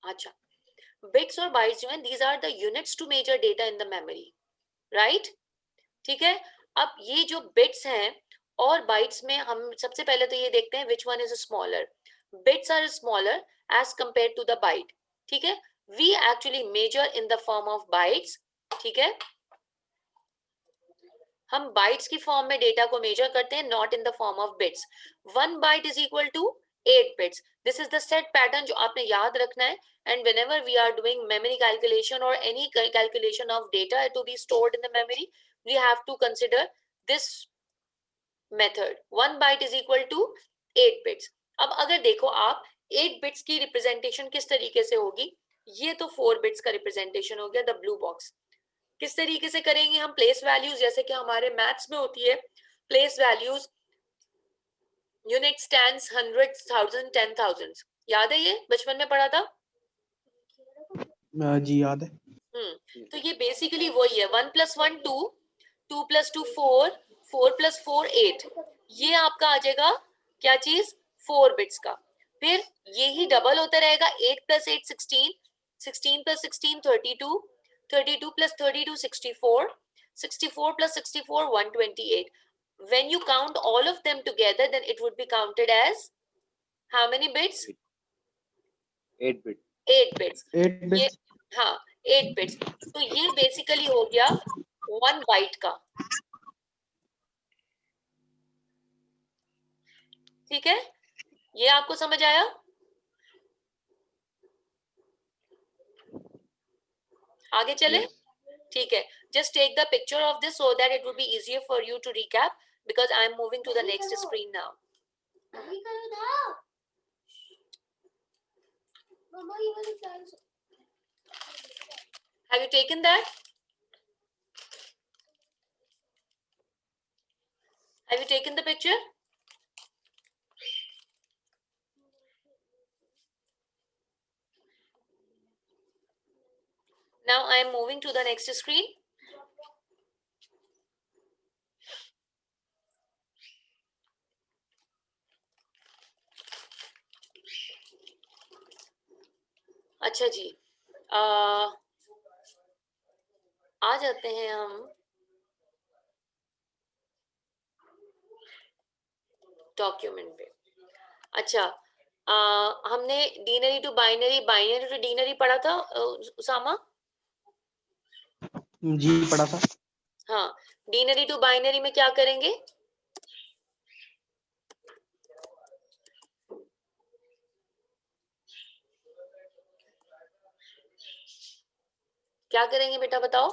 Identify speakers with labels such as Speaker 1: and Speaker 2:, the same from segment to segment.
Speaker 1: अच्छा, बिट्स और बाइट्स जो हैं, these are the units to measure data in the memory, right? ठीक है। अब ये जो बिट्स हैं और बाइट्स में हम सबसे पहले तो ये देखते हैं which one is smaller. Bits are smaller as compare to the byte, ठीक है। We actually measure in the form of bytes, ठीक है। हम बाइट्स की फॉर्म में डेटा को मेजर करते हैं, not in the form of bits. 1 byte is equal to 8 bits. This is the set pattern जो आपने याद रखना है। And whenever we are doing memory calculation or any calculation of data to be stored in the memory, we have to consider this method. 1 byte is equal to 8 bits. अब अगर देखो आप 8 bits की रिप्रेजेंटेशन किस तरीके से होगी, ये तो 4 बिट्स का रिप्रेजेंटेशन हो गया, द ब्लू बॉक्स। किस तरीके से करेंगे हम? प्लेस वैल्यूज, जैसे कि हमारे मैथ्स में होती है place values, unit stands, hundreds, thousand, 10,000। याद है, ये बचपन में पढ़ा था।
Speaker 2: जी याद है।
Speaker 1: तो ये बेसिकली वही है, 1 + 1 2, 2 + 2 4, 4 + 4 8। ये आपका आ जाएगा क्या चीज? 4 बिट्स का। फिर यही डबल होता रहेगा, 8 + 8 16, 16 + 16 32, 32 + 32 64, 64 + 64 128. When you count all of them together, then it would be counted as how many bits?
Speaker 3: 8 bit.
Speaker 1: 8 bits.
Speaker 2: 8
Speaker 1: ये
Speaker 2: बिट्स।
Speaker 1: हाँ 8 बिट्स। तो ये बेसिकली हो गया 1 बाइट का, ठीक है। ये आपको समझ आया? आगे चले?
Speaker 3: Yes.
Speaker 1: ठीक है। Just take the picture of this so that it would be easier for you to recap, because I am moving to the next screen now. Have you taken that? Have you taken the picture? Now I am moving to the next screen. अच्छा जी, आ जाते हैं हम document पे। अच्छा, हमने डीनरी to binary, binary to डीनरी पढ़ा था उसामा।
Speaker 2: जी पढ़ा था।
Speaker 1: हाँ, डीनरी टू बाइनरी में क्या करेंगे? क्या करेंगे बेटा, बताओ।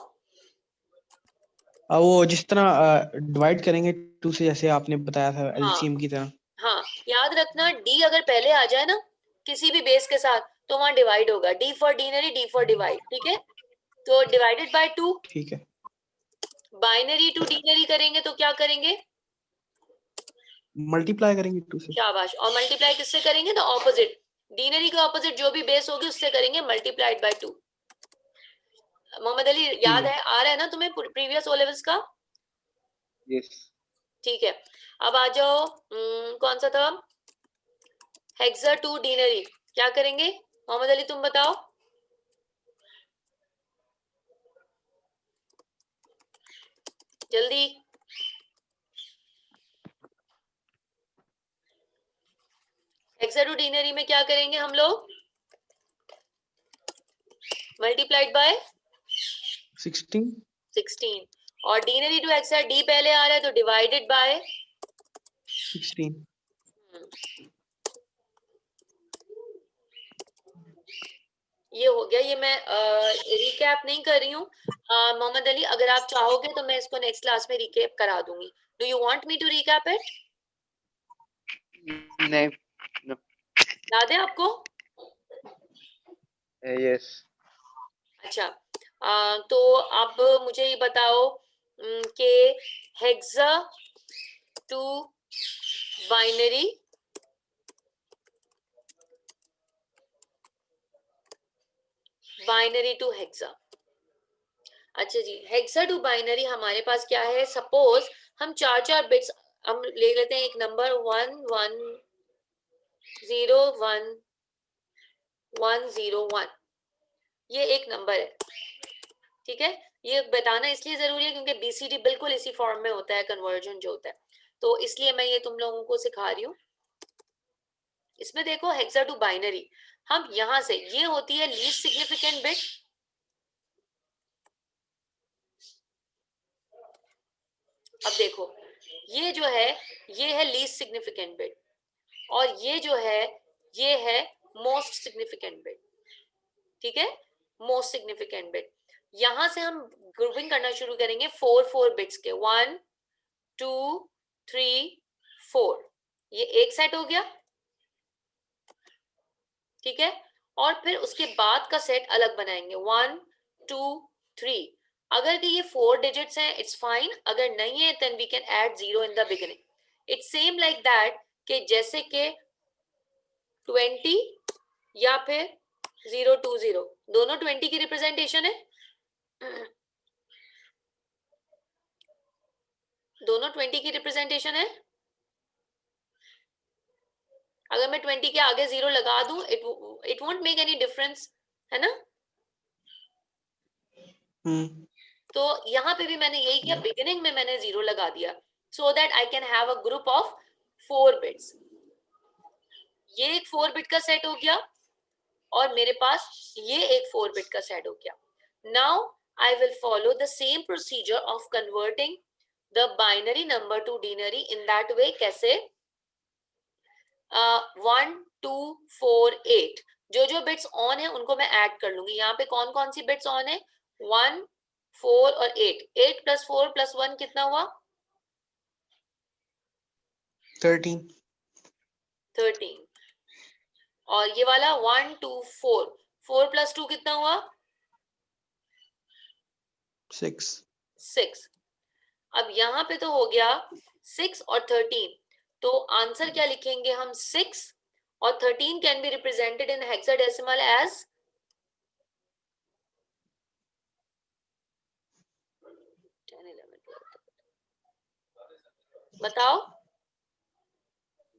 Speaker 2: वो जिस तरह डिवाइड करेंगे 2 से, जैसे आपने बताया था एलसीएम की तरह।
Speaker 1: हाँ, याद रखना, डी अगर पहले आ जाए ना किसी भी बेस के साथ, तो वहां डिवाइड होगा। D for denary, D for divide, ठीक है। तो डिवाइडेड बाय 2।
Speaker 2: ठीक है।
Speaker 1: बाइनरी टू डीनरी करेंगे तो क्या करेंगे?
Speaker 2: मल्टीप्लाई करेंगे 2 से।
Speaker 1: शाबाश। और मल्टीप्लाई किससे करेंगे? तो ऑपोजिट, डीनरी के ऑपोजिट जो भी बेस होगी उससे करेंगे, मल्टीप्लाइड बाय 2। मोहम्मद अली, याद है, आ रहा है ना तुम्हें प्रीवियस ओ लेवल्स का?
Speaker 3: Yes.
Speaker 1: ठीक है। अब आ जाओ, कौन सा था? हेक्सा टू डीनरी, क्या करेंगे? मोहम्मद अली तुम बताओ। जल्दी। हेक्सा टू डीनरी में क्या करेंगे हम लोग? Multiplied by
Speaker 2: 16।
Speaker 1: 16। और डीनरी टू हेक्सा, डी पहले आ रहा है तो डिवाइडेड बाय
Speaker 2: 16।
Speaker 1: ये हो गया। ये मैं रिकैप नहीं कर रही हूँ। मोहम्मद अली, अगर आप चाहोगे तो मैं इसको नेक्स्ट क्लास में रिकैप करा दूंगी। Do you want me to recap it?
Speaker 3: नहीं. No.
Speaker 1: याद है आपको?
Speaker 3: Yes.
Speaker 1: अच्छा, तो अब मुझे ये बताओ कि hexa to binary binary to hexa. अच्छा जी, हेक्सा टू बाइनरी हमारे पास क्या है? सपोज हम 4 बिट्स हम ले लेते हैं, एक नंबर 1 1 0 1 101, ये एक नंबर है, ठीक है। ये बताना इसलिए जरूरी है क्योंकि बीसीडी बिल्कुल इसी फॉर्म में होता है कन्वर्जन जो होता है, तो इसलिए मैं ये तुम लोगों को सिखा रही हूँ। इसमें देखो हेक्सा टू बाइनरी, हम यहां से, ये होती है लीस्ट सिग्निफिकेंट बिट, अब देखो ये जो है ये है लीस्ट सिग्निफिकेंट बिट, और ये जो है ये है मोस्ट सिग्निफिकेंट बिट, ठीक है, मोस्ट सिग्निफिकेंट बिट। यहां से हम ग्रुपिंग करना शुरू करेंगे 4 बिट्स के, 1 2 3 4, ये एक सेट हो गया, ठीक है। और फिर उसके बाद का सेट अलग बनाएंगे 1 2 3, अगर कि ये 4 डिजिट्स हैं इट्स फाइन, अगर नहीं है then we can add 0 in the beginning. It's same like that कि जैसे कि 20 या फिर 020, दोनों 20 की रिप्रेजेंटेशन है, दोनों 20 की रिप्रेजेंटेशन है। अगर मैं 20 के आगे 0 लगा दूं it won't make any difference, है ना। तो यहाँ पे भी मैंने यही किया, बिगिनिंग में मैंने 0 लगा दिया so that I can have a group of 4 bits. ये एक 4 बिट का सेट हो गया और मेरे पास ये एक 4 बिट का सेट हो गया। Now I will follow the same procedure of converting the binary number two deanery in that way. कैसे? 1 2 4 8, जो बिट्स ऑन है उनको मैं ऐड कर लूंगी। यहाँ पे कौन कौन सी बिट्स ऑन है? 1 4 और 8, 8 + 4 + 1 कितना हुआ?
Speaker 2: 13।
Speaker 1: और ये वाला 1 2 4, 4 + 2 कितना हुआ?
Speaker 2: 6।
Speaker 1: अब यहाँ पे तो हो गया 6 और 13, तो आंसर क्या लिखेंगे हम? 6 और 13 can be represented in hexadecimal as 10 11 12, बताओ।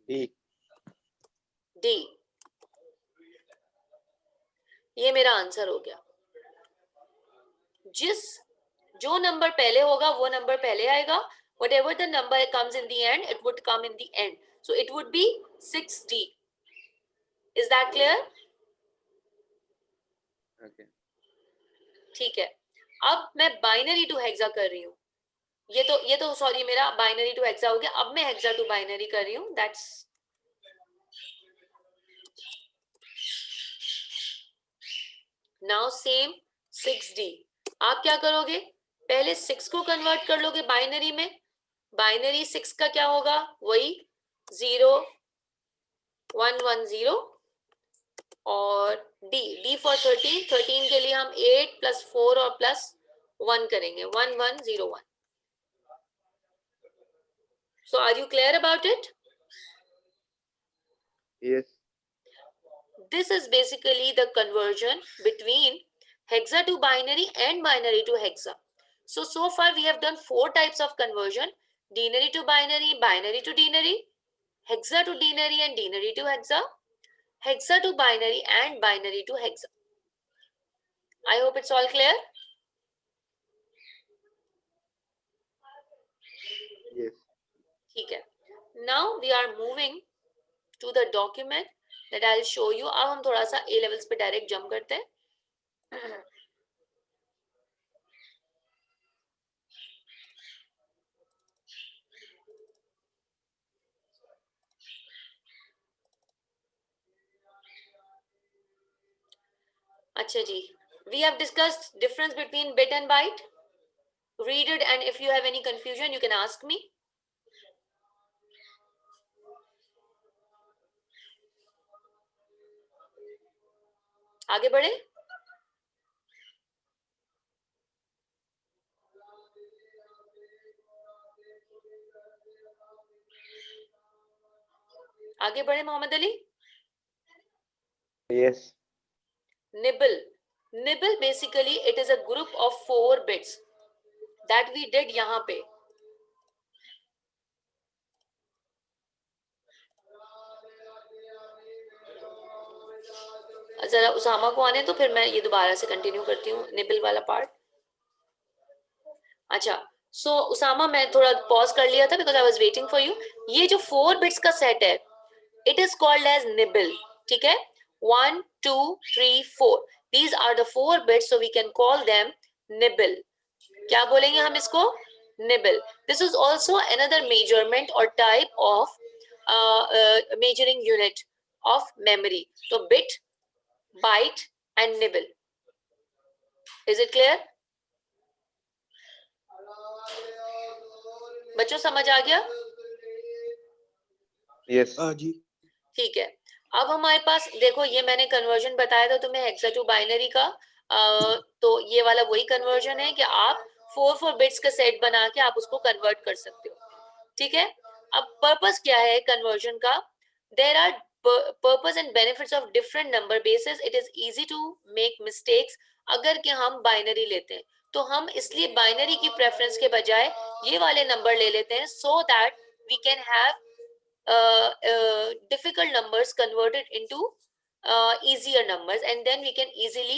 Speaker 3: D.
Speaker 1: डी, ये मेरा आंसर हो गया। जो नंबर पहले होगा वो नंबर पहले आएगा, whatever the number comes in the end it would come in the end, so it would be 6D. is that clear?
Speaker 3: Okay.
Speaker 1: ठीक है, अब मैं बाइनरी टू हेक्सा कर रही हूँ। ये तो सॉरी मेरा बाइनरी टू हेक्सा हो गया, अब मैं हेक्सा टू बाइनरी कर रही हूँ। That's now same 6D। आप क्या करोगे? पहले 6 को कन्वर्ट कर लोगे बाइनरी में। बाइनरी 6 का क्या होगा? वही 0 1 1 0, और डी फॉर 13, 13 के लिए हम 8 + 4 और +1 करेंगे, 1 1 0 1। So are you clear about it?
Speaker 3: Yes.
Speaker 1: This is basically the conversion between hexa to binary and binary to hexa. So far we have done 4 types of conversion: denary to binary, binary to denary, hexa to denary and denary to hexa, hexa to binary and binary to hexa. I hope it's all clear.
Speaker 3: Yes.
Speaker 1: ठीक है, now we are moving to the document that I'll show you. अब हम थोड़ा सा A levels पे direct jump करते हैं। अच्छा जी, we have discussed difference between bit and byte. Read it, and if you have any confusion, you can ask me. आगे बढ़े। आगे बढ़े Mohammad Ali.
Speaker 3: Yes.
Speaker 1: Nibble. Nibble basically it is a group of 4 bits that we did यहाँ पे। जरा उसामा को आने तो फिर मैं ये दोबारा से कंटिन्यू करती हूँ निबल वाला पार्ट। अच्छा, सो उसामा मैं थोड़ा पॉज कर लिया था because I was waiting for you. ये जो 4 बिट्स का सेट है it is called as nibble, ठीक है। 1 2 3 4 these are the 4 bits, so we can call them nibble. क्या बोलेंगे हम इसको? Nibble. This is also another measurement और type of measuring unit of memory. तो bit, byte and nibble. Is it clear? बच्चों समझ आ गया?
Speaker 3: Yes.
Speaker 2: जी
Speaker 1: ठीक है। अब हमारे पास देखो, ये मैंने कन्वर्जन बताया था तुम्हें हेक्सा टू बाइनरी का। तो ये वाला वही कन्वर्जन है कि आप 4 बिट्स का सेट बना के आप उसको कन्वर्ट कर सकते हो, ठीक है। अब पर्पस क्या है कन्वर्जन का? There are purpose and benefits of different number basis. It is easy to make mistakes अगर कि हम बाइनरी लेते हैं। तो हम इसलिए बाइनरी की प्रेफरेंस के बजाय ये वाले नंबर ले लेते हैं so that we can have difficult numbers converted into easier numbers, and then we can easily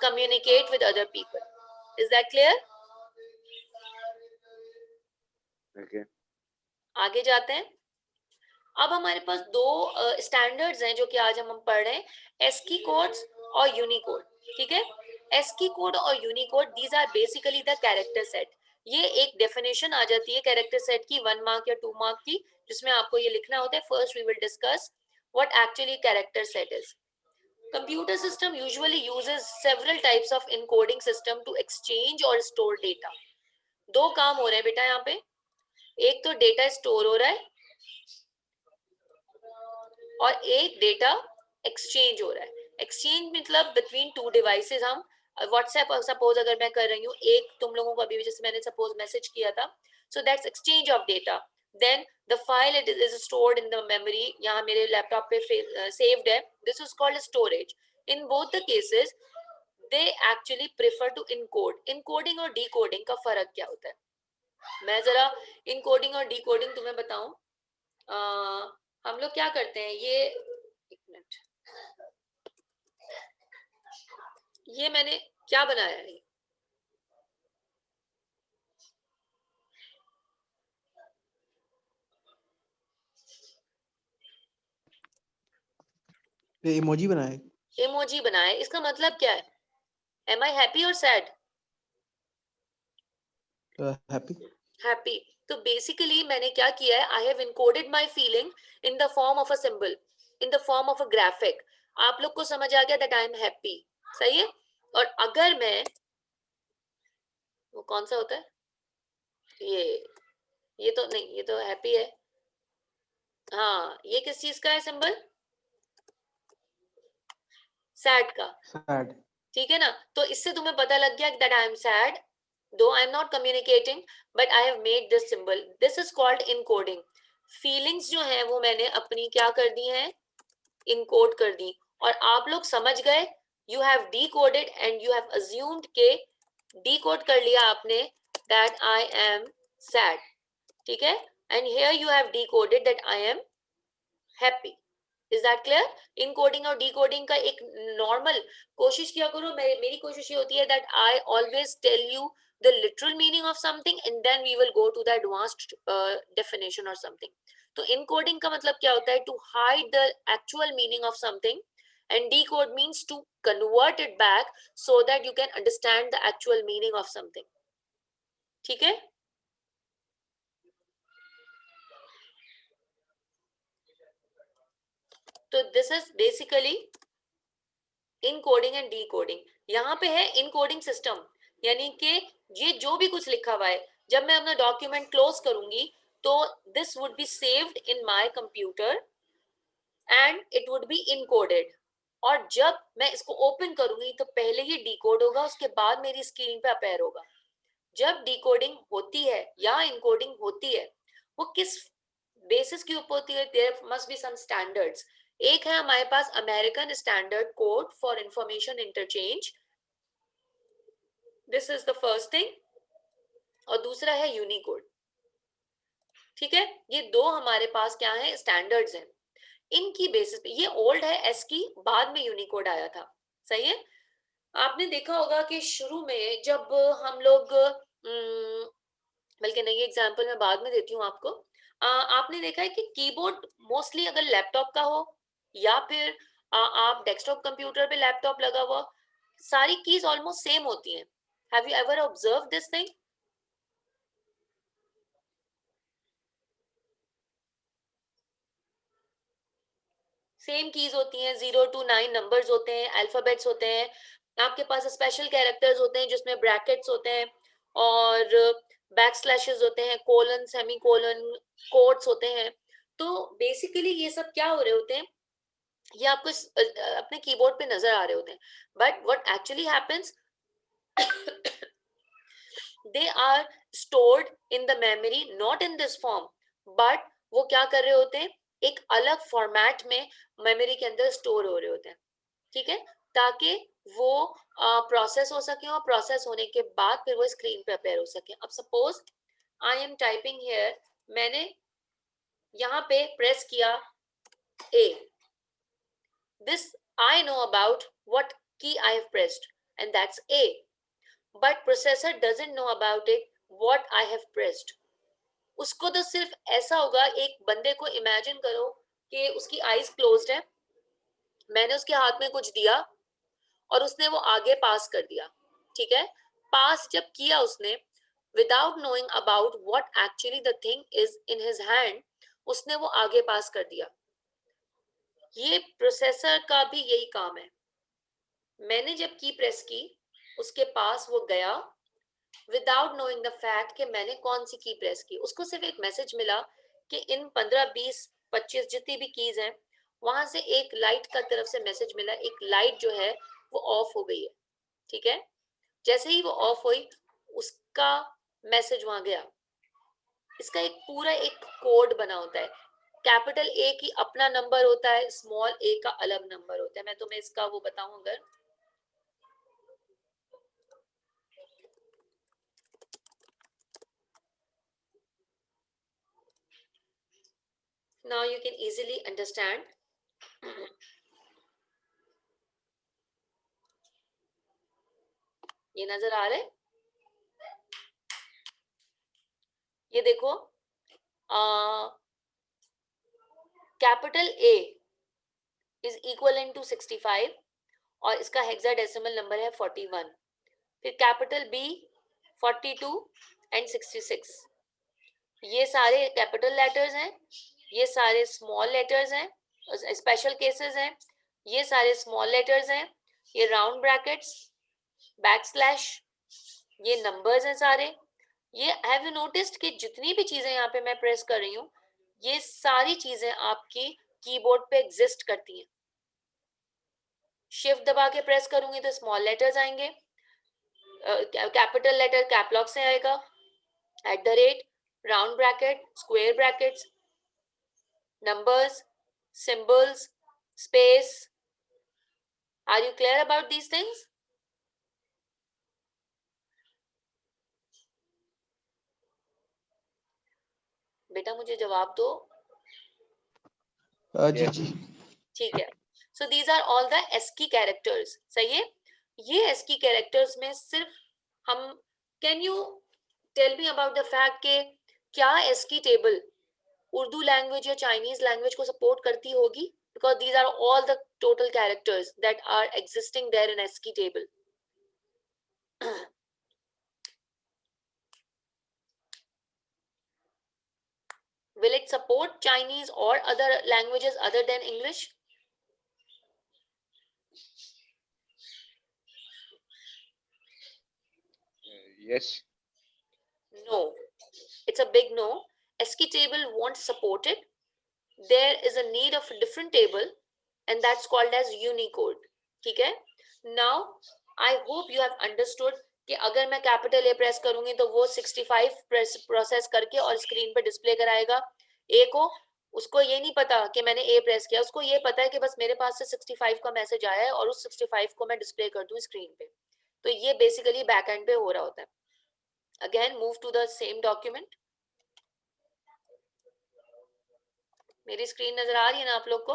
Speaker 1: communicate with other people. Is that clear?
Speaker 3: Okay.
Speaker 1: आगे जाते हैं। अब हमारे पास दो स्टैंडर्ड्स हैं जो कि आज हम पढ़ रहे हैं, एस्की कोड्स और यूनिकोड, ठीक है। एस्की कोड और Unicode these are basically the character set. ये एक डेफिनेशन आ जाती है कैरेक्टर सेट की 1 मार्क या 2 मार्क की, जिसमें आपको ये लिखना होता है। First we will discuss what actually character set is. Computer system usually uses several types of encoding system to exchange or store data. दो काम हो रहे हैं बेटा यहाँ पे, एक तो डेटा स्टोर हो रहा है और एक डेटा एक्सचेंज हो रहा है। एक्सचेंज मतलब बिटवीन टू डिवाइसेस। हम व्हाट्सएप सपोज अगर मैं कर रही हूँ, एक तुम लोगों को अभी जैसे मैंने सपोज मैसेज किया था, so that's exchange of data. Then the file it is stored in the memory, यहाँ मेरे लैपटॉप पे सेव्ड है, this is called storage. In both the cases they actually prefer to encode. Encoding और decoding का फर्क क्या होता है, मैं जरा इनकोडिंग और डिकोडिंग तुम्हें बताऊं। हम लोग क्या करते हैं, ये एक मिनट, ये मैंने क्या बनाया है,
Speaker 2: ये इमोजी बनाए।
Speaker 1: इमोजी बनाया है। इसका मतलब क्या है? एम आई हैप्पी और सैड?
Speaker 2: हैप्पी।
Speaker 1: हैप्पी। तो बेसिकली मैंने क्या किया है, I have encoded my feeling in the form of a symbol, in the form of a graphic. आप लोग को समझ आ गया दैट आई एम हैप्पी, सही है। और अगर मैं, वो कौन सा होता है ये तो नहीं, ये तो हैप्पी है। हाँ, ये किस चीज का है सिंबल? सैड का,
Speaker 2: सैड।
Speaker 1: ठीक है ना। तो इससे तुम्हें पता लग गया दैट आई एम सैड, दो आई am not communicating but I have made this symbol. This is called encoding. Feelings जो है वो मैंने अपनी क्या कर दी हैं, इनकोड कर दी। और आप लोग समझ गए, you have decoded and you have assumed के डीकोड कर लिया आपने दैट आई एम सैड, ठीक है। And here you have decoded that I am happy. Is that clear? Encoding और डिकोडिंग का एक नॉर्मल कोशिश किया करो। मेरी कोशिश ये होती है that I always tell you the literal meaning of something and then we will go to the advanced definition और समथिंग। तो इनकोडिंग का मतलब क्या होता है, to hide the actual meaning of something, and decode means to convert it back so that you can understand the actual meaning of something, ठीक है। तो this is basically encoding and decoding. यहाँ पे है इनकोडिंग सिस्टम, यानी कि ये जो भी कुछ लिखा हुआ है, जब मैं अपना डॉक्यूमेंट क्लोज करूंगी तो this would be saved in my computer and it would B encoded. और जब मैं इसको ओपन करूंगी तो पहले ये डिकोड होगा, उसके बाद मेरी स्क्रीन पे अपेयर होगा। जब डिकोडिंग होती है या इनकोडिंग होती है, वो किस बेसिस के ऊपर होती है? There must be some standards. एक है हमारे पास American standard code for information interchange, this is the first thing. और दूसरा है यूनिकोड, ठीक है। ये दो हमारे पास क्या है, स्टैंडर्ड्स हैं। इनकी बेसिस पे, ये ओल्ड है एस्की, बाद में यूनिकोड आया था, सही है। आपने देखा होगा कि शुरू में जब हम लोग बल्कि नहीं, एग्जांपल मैं बाद में देती हूँ आपको। आपने देखा है कि कीबोर्ड मोस्टली अगर लैपटॉप का हो या फिर आप डेस्कटॉप कंप्यूटर पे लैपटॉप लगा हुआ, सारी कीज ऑलमोस्ट सेम होती हैं। Have you ever observe this thing? Same keys होती हैं, 0 to 9 नंबर्स होते हैं, अल्फाबेट्स होते हैं, आपके पास स्पेशल कैरेक्टर्स होते हैं जिसमें ब्रैकेट्स होते हैं और बैक स्लैशेस होते हैं, कोलन, सेमी कोलन, कोट्स होते हैं। तो बेसिकली ये सब क्या हो रहे होते हैं, ये आपको अपने कीबोर्ड पे नजर आ रहे होते हैं, but what actually happens, they are stored in the memory, not in this form, but वो क्या कर रहे होते हैं, एक अलग फॉर्मेट में मेमोरी के अंदर स्टोर हो रहे होते हैं, ठीक है, ताकि वो प्रोसेस हो सके और प्रोसेस होने के बाद फिर वो स्क्रीन पे अपेयर हो सके। अब suppose I am typing here, मैंने यहाँ पे प्रेस किया ए, this I know about what key I have pressed, and that's A, but processor doesn't know about it what I have pressed. उसको तो सिर्फ ऐसा होगा, एक बंदे को इमेजिन करो कि उसकी आईज क्लोज्ड है, मैंने उसके हाथ में कुछ दिया और उसने वो आगे पास कर दिया, ठीक है, पास जब किया उसने without knowing about what actually the thing is in his hand, उसने वो आगे पास कर दिया। ये प्रोसेसर का भी यही काम है, मैंने जब की प्रेस की उसके पास वो गया विदाउट नोइंग द फैक्ट कि मैंने कौन सी की प्रेस की, उसको सिर्फ एक मैसेज मिला कि इन 15 20 25 जितनी भी कीज हैं वहां से एक लाइट का तरफ से मैसेज मिला, एक लाइट जो है वो ऑफ हो गई है, ठीक है, जैसे ही वो ऑफ हुई उसका मैसेज वहां गया। इसका एक पूरा एक कोड बना होता है, कैपिटल ए की अपना नंबर होता है, स्मॉल ए का अलग नंबर होता है। मैं तुम्हें इसका वो बताऊं, अगर now you can easily understand. ये नजर आ रहा है, ये देखो, capital A is equal to 65 और इसका हेक्साडेसिमल नंबर है 41, फिर कैपिटल बी 42 एंड 66, ये सारे कैपिटल लेटर्स हैं, ये सारे स्मॉल लेटर्स हैं, स्पेशल केसेस हैं, ये सारे स्मॉल लेटर्स हैं, ये राउंड ब्रैकेट्स, बैक स्लैश, ये नंबर्स हैं सारे। ये हैव यू नोटिस्ड कि जितनी भी चीजें यहाँ पे मैं प्रेस कर रही हूँ ये सारी चीजें आपकी कीबोर्ड पे एग्जिस्ट करती हैं। शिफ्ट दबा के प्रेस करूंगी तो स्मॉल लेटर्स आएंगे, कैपिटल लेटर कैपलॉक से आएगा, at the rate, round bracket, square brackets, numbers, symbols, space. Are you clear about these things? बेटा मुझे जवाब दो।
Speaker 2: जी जी
Speaker 1: ठीक है, so these are all the ASCII characters, सही है। ये एस्की कैरेक्टर्स में सिर्फ हम, can you tell me about the fact के क्या एस्की टेबल उर्दू लैंग्वेज या चाइनीज लैंग्वेज को सपोर्ट करती होगी, because these are all the total characters that are existing there in ASCII table. Will it support Chinese or other languages other than English?
Speaker 3: Yes.
Speaker 1: No, it's a big no. ASCII table won't support it. There is a need of a different table and that's called as Unicode. ठीक है? Now, I hope you have understood कि अगर मैं capital A press करूंगी तो वो 65 process करके और स्क्रीन पे डिस्प्ले कराएगा ए को। उसको ये नहीं पता कि मैंने ए प्रेस किया, उसको ये पता है कि बस मेरे पास से 65 का मैसेज आया है और उस 65 को मैं डिस्प्ले कर दूं स्क्रीन पे। तो ये बेसिकली बैक एंड पे हो रहा होता है। Again, move to the same document. मेरी स्क्रीन नजर आ रही है ना आप लोग को?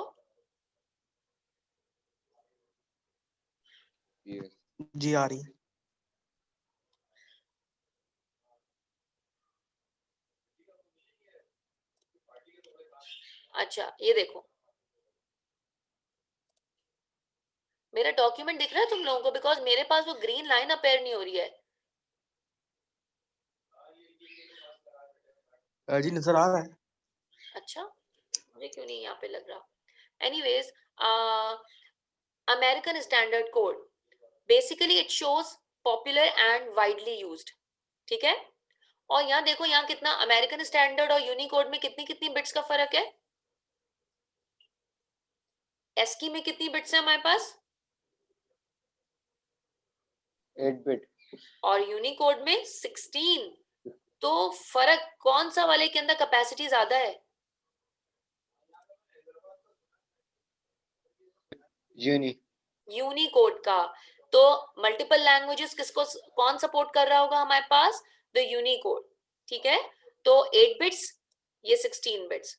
Speaker 3: Yes.
Speaker 2: जी आ रही है।
Speaker 1: अच्छा ये देखो, मेरा डॉक्यूमेंट दिख रहा है तुम लोगों को? बिकॉज मेरे पास वो ग्रीन लाइन अपेयर नहीं हो रही है।
Speaker 2: जी नजर आ रहा है।
Speaker 1: अच्छा, मुझे क्यों नहीं यहाँ पे लग रहा? Anyways, American standard code basically it shows popular and widely used, ठीक है? और यहाँ देखो, यहाँ कितना अमेरिकन स्टैंडर्ड और यूनिकोड में कितनी कितनी बिट्स का फर्क है? एस्की में कितनी बिट्स है हमारे पास?
Speaker 3: 8 bit.
Speaker 1: और यूनिकोड में 16। तो फर्क कौन सा वाले के अंदर कैपेसिटी ज्यादा है?
Speaker 3: Uni.
Speaker 1: यूनिकोड का। तो मल्टीपल लैंग्वेजेस किसको कौन सपोर्ट कर रहा होगा हमारे पास? द यूनिकोड, ठीक है? तो 8 बिट्स, ये 16 bits.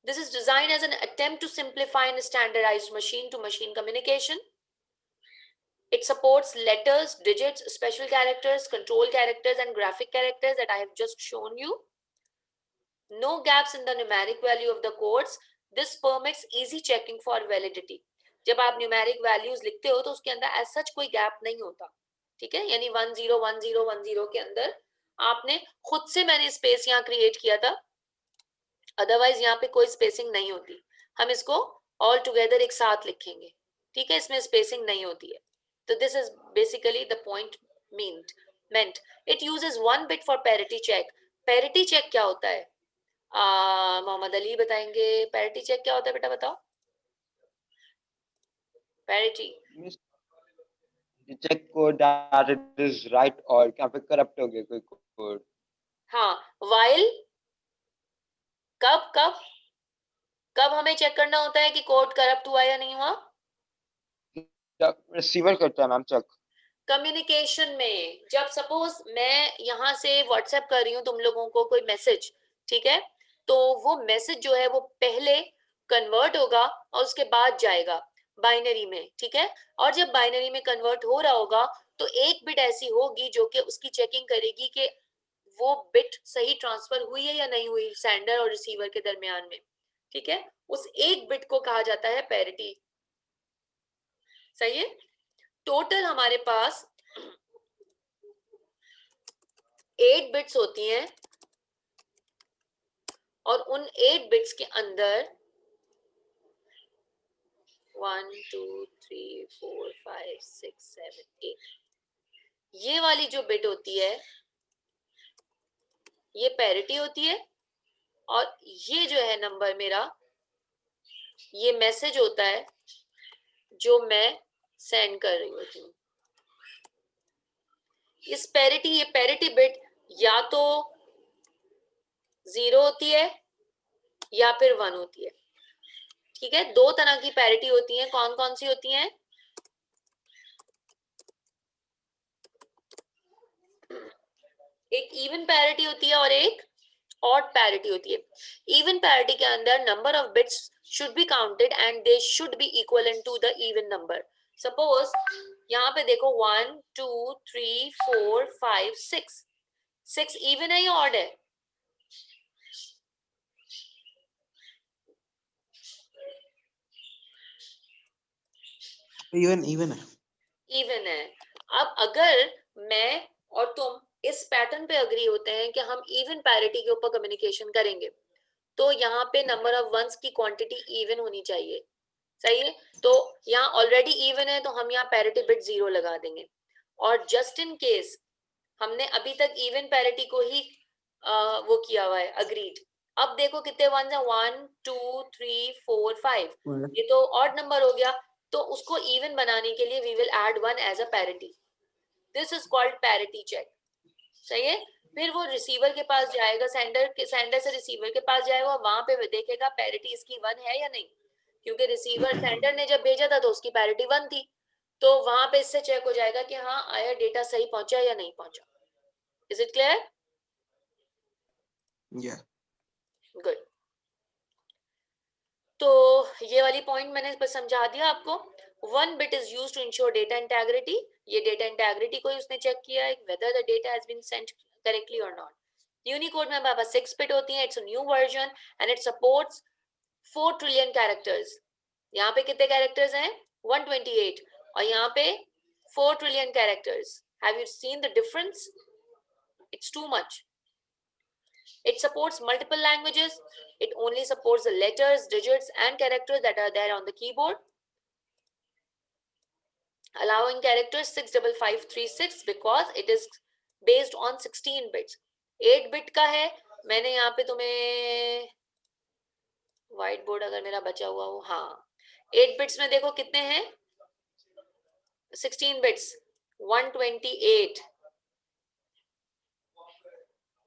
Speaker 1: This is designed as an attempt to simplify and standardize machine to machine communication. It supports letters, digits, special characters, control characters, and graphic characters that I have just shown you. No gaps in the numeric value of the codes. This permits easy checking for validity. जब आप numeric values लिखते हो तो उसके अंदर as such कोई gap नहीं होता, ठीक है? यानी 101010 के अंदर आपने खुद से, मैंने स्पेस यहाँ क्रिएट किया था, अदरवाइज यहाँ पे कोई स्पेसिंग नहीं होती। हम इसको ऑल टुगेदर एक साथ लिखेंगे, ठीक है? इसमें स्पेसिंग नहीं होती है। तो this is basically the point meant. It uses 1 bit for parity check. Parity check क्या होता है? मोहम्मद अली बताएंगे पैरिटी चेक क्या होता है, बेटा बताओ। Parity
Speaker 3: You check code that it is right or क्या पे corrupt हो गया कोई code.
Speaker 1: हाँ, while कब कब कब हमें चेक करना होता है कि कोड करप्ट हुआ या नहीं हुआ?
Speaker 3: Receiver करता है मैम check.
Speaker 1: कम्युनिकेशन में, जब सपोज मैं यहाँ से व्हाट्सएप कर रही हूँ तुम लोगों को कोई मैसेज, ठीक है? तो वो मैसेज जो है वो पहले कन्वर्ट होगा और उसके बाद जाएगा बाइनरी में, ठीक है? और जब बाइनरी में कन्वर्ट हो रहा होगा तो एक बिट ऐसी होगी जो कि उसकी चेकिंग करेगी कि वो बिट सही ट्रांसफर हुई है या नहीं हुई सेंडर और रिसीवर के दरमियान में, ठीक है? उस एक बिट को कहा जाता है पैरिटी। सही है? टोटल हमारे पास 8 बिट्स होती हैं और उन 8 बिट्स के अंदर 1 2 3 4 5 6 7 8 ये वाली जो बिट होती है ये पैरिटी होती है, और ये जो है नंबर मेरा, ये मैसेज होता है जो मैं सेंड कर रही होती हूँ। इस पैरिटी, ये पैरिटी बिट या तो 0 होती है या फिर 1 होती है, ठीक है? दो तरह की पैरिटी होती है। कौन कौन सी होती हैं? एक इवन पैरिटी होती है और एक ऑड पैरिटी होती है। इवन पैरिटी के अंदर number of bits should be counted and they should be equal to the even number. Suppose यहाँ पे देखो 1 2 3 4 5 6, 6 इवन है या ऑड है?
Speaker 2: इवन है।
Speaker 1: इवन है। अब अगर मैं और तुम इस पैटर्न पे अग्री होते हैं कि हम इवन पैरिटी के ऊपर कम्युनिकेशन करेंगे, तो यहाँ पे नंबर ऑफ वंस की क्वांटिटी इवन होनी चाहिए। सही है? तो यहाँ ऑलरेडी इवन है तो हम यहाँ पैरिटी बिट 0 लगा देंगे। और जस्ट इन केस हमने अभी तक इवन पैरिटी को ही वो किया हुआ है, अग्रीड। अब देखो कितने वंस है, 1 2 3 4 5, ये तो ऑड नंबर हो गया, तो उसको इवन बनाने के लिए we will add 1 as a parity. This is called parity check. सही है? फिर वो रिसीवर के पास जाएगा, सेंडर से रिसीवर के पास जाएगा, वहां पे देखेगा पैरिटी इसकी 1 है या नहीं, क्योंकि रिसीवर सेंडर ने जब भेजा था तो उसकी पैरिटी 1 थी। तो वहां पे इससे चेक हो जाएगा कि हाँ आया डेटा सही पहुंचा या नहीं पहुंचा। Is it clear?
Speaker 2: Yeah.
Speaker 1: Good. तो ये वाली पॉइंट मैंने बस समझा दिया आपको. 1 bit is used to ensure data integrity. ये data integrity को ही उसने चेक किया है whether the data has been sent correctly or not. Unicode में हमारे पास 6 bit होती है. It's a new version and it supports 4 trillion characters. यहाँ पे कितने characters हैं? 128. और यहाँ पे 4 trillion characters. Have you seen the difference? It's too much. It supports multiple languages. It only supports the letters, digits, and characters that are there on the keyboard. Allowing characters 65536 because it is based on 16 bits. 8 bit का है. मैंने यहाँ पे तुम्हें white board अगर मेरा बचा हुआ हो, हाँ 8 बिट्स में देखो कितने हैं, 16 बिट्स 128.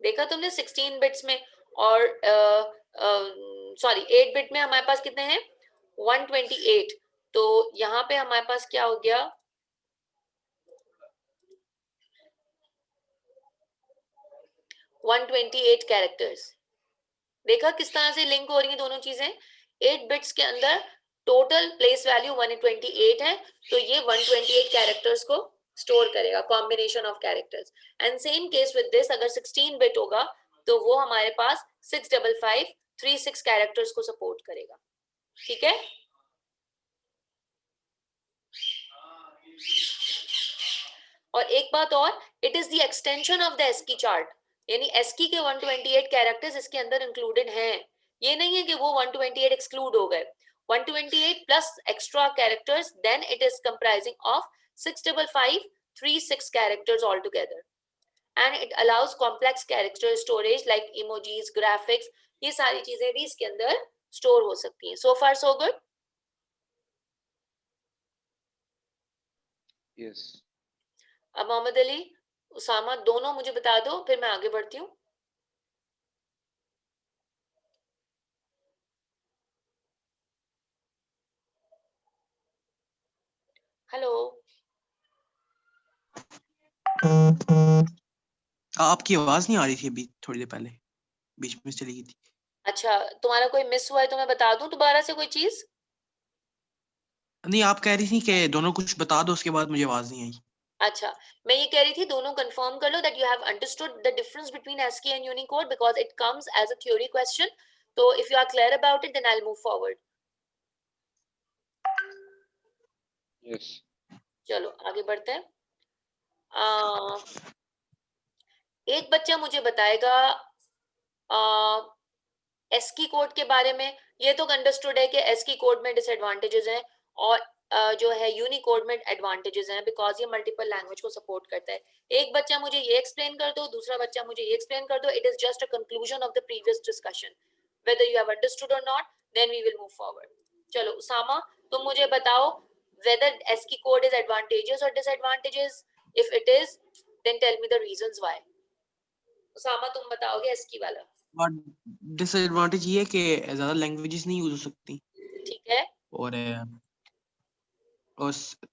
Speaker 1: देखा तुमने 16 बिट्स में, और सॉरी 8 बिट में हमारे पास कितने हैं 128. तो यहाँ पे हमारे पास क्या हो गया, वन 128 कैरेक्टर्स. देखा किस तरह से लिंक हो रही है दोनों चीजें. 8 बिट्स के अंदर टोटल प्लेस वैल्यू 128 है, तो ये 128 कैरेक्टर्स को स्टोर करेगा, combination of characters. And same case with this, अगर 16 बिट होगा तो वो हमारे पास 65536 कैरेक्टर्स को सपोर्ट करेगा. ठीक है. और एक बात और, it is the extension of the ASCII chart, यानी एस्की के 128 कैरेक्टर्स इसके अंदर इंक्लूडेड हैं. ये नहीं है कि वो 128 एक्सक्लूड हो गए. 128 plus extra characters, then it is comprising of 65536 characters all together. And it allows complex character storage like emojis, graphics, ये सारी चीजें भी इसके अंदर स्टोर हो सकती हैं. सो फार सो गुड.
Speaker 3: यस.
Speaker 1: अब मोहम्मद अली, उसामा, दोनों मुझे बता दो, फिर मैं आगे बढ़ती हूँ. हेलो.
Speaker 2: आपकी आवाज नहीं आ रही थी अभी थोड़ी देर पहले, बीच में चली गई थी.
Speaker 1: अच्छा, तुम्हारा कोई मिस हुआ है तो मैं बता दूं दोबारा से कोई चीज.
Speaker 2: नहीं, आप कह रही थी कि दोनों कुछ बता दो, उसके बाद मुझे आवाज नहीं आई.
Speaker 1: अच्छा, मैं ये कह रही थी दोनों कंफर्म कर लो that you have understood the difference between ASCII and unicode because it comes as a theory question. तो if you are clear about it then I will move forward.
Speaker 3: Yes.
Speaker 1: चलो आगे बढ़ते हैं. एक बच्चा मुझे बताएगा एस्की कोड के बारे में. ये तो अंडरस्टूड है कि एस्की कोड में डिसएडवांटेजेस हैं और जो है यूनिकोड में एडवांटेजेस हैं बिकॉज ये मल्टीपल लैंग्वेज को सपोर्ट करता है. एक बच्चा मुझे ये एक्सप्लेन कर दो, दूसरा बच्चा मुझे ये एक्सप्लेन कर दो. It is just a conclusion of the previous discussion. whether you have understood or not, then we will move forward. चलो उसामा, तुम मुझे बताओ whether ASCII code is advantageous or disadvantages. If it is, then tell me the reasons why. Usama तुम बताओगे ASCII वाला.
Speaker 2: और disadvantage ये है कि ज्यादा लैंग्वेजेस नहीं यूज हो सकती.
Speaker 1: ठीक है.
Speaker 2: और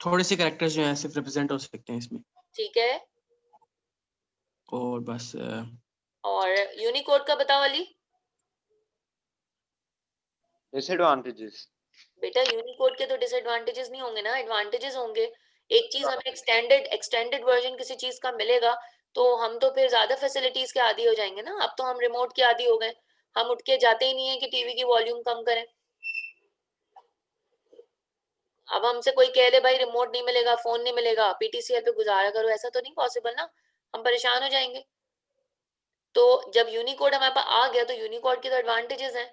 Speaker 2: थोड़े से कैरेक्टर्स जो हैं सिर्फ रिप्रेजेंट हो सकते हैं इसमें.
Speaker 1: ठीक है.
Speaker 2: और बस.
Speaker 1: और यूनिकोड का बताओ अली.
Speaker 3: डिसएडवांटेजेस.
Speaker 1: बेटा यूनिकोड के तो डिसएडवांटेजेस नहीं होंगे ना, एडवांटेजेस होंगे. एक चीज हमें एक्सटेंडेड वर्जन किसी चीज का मिलेगा तो हम तो फिर ज्यादा फैसिलिटीज के आदी हो जाएंगे ना. अब तो हम रिमोट के आदी हो गए, हम उठ के जाते ही नहीं है कि टीवी की वॉल्यूम कम करें. अब हमसे कोई कह ले भाई रिमोट नहीं मिलेगा, फोन नहीं मिलेगा, पीटीसीएल पे गुजारा करो, ऐसा तो नहीं पॉसिबल ना, हम परेशान हो जाएंगे. तो जब यूनिकोड हमारे पास आ गया तो यूनिकोड के तो एडवांटेजेस हैं.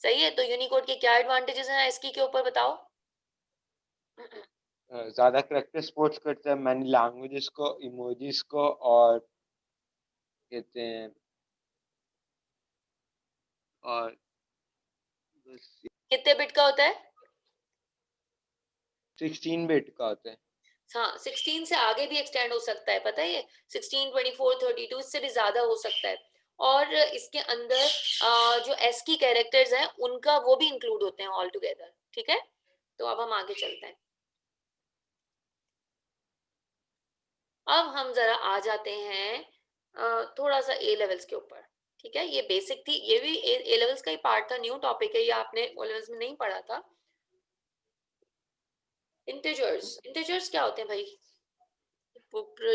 Speaker 1: सही है, तो यूनिकोड के क्या एडवांटेजेस हैं इसकी के ऊपर बताओ.
Speaker 3: ज्यादा करेक्टर सपोर्ट करता है मैनी लैंग्वेजेस को, इमोजीज को, और कहते हैं और बस.
Speaker 1: कितने बिट का होता है?
Speaker 3: 16 बिट का होता है.
Speaker 1: हाँ 16 से आगे भी एक्सटेंड हो सकता है, पता है ये 16, 24, 32 इससे भी ज्यादा हो सकता है. और इसके अंदर जो एस्की कैरेक्टर्स हैं उनका वो भी इंक्लूड होते हैं ऑल टुगेदर. ठीक है, तो अब हम आगे चलते हैं. अब हम जरा आ जाते हैं थोड़ा सा ए लेवल्स के ऊपर. ठीक है, ये बेसिक थी, ये भी ए लेवल्स का ही पार्ट था, न्यू टॉपिक है, ये आपने ओ लेवल्स में नहीं पढ़ा था। इंटीजर्स, इंटीजर्स क्या होते हैं भाई?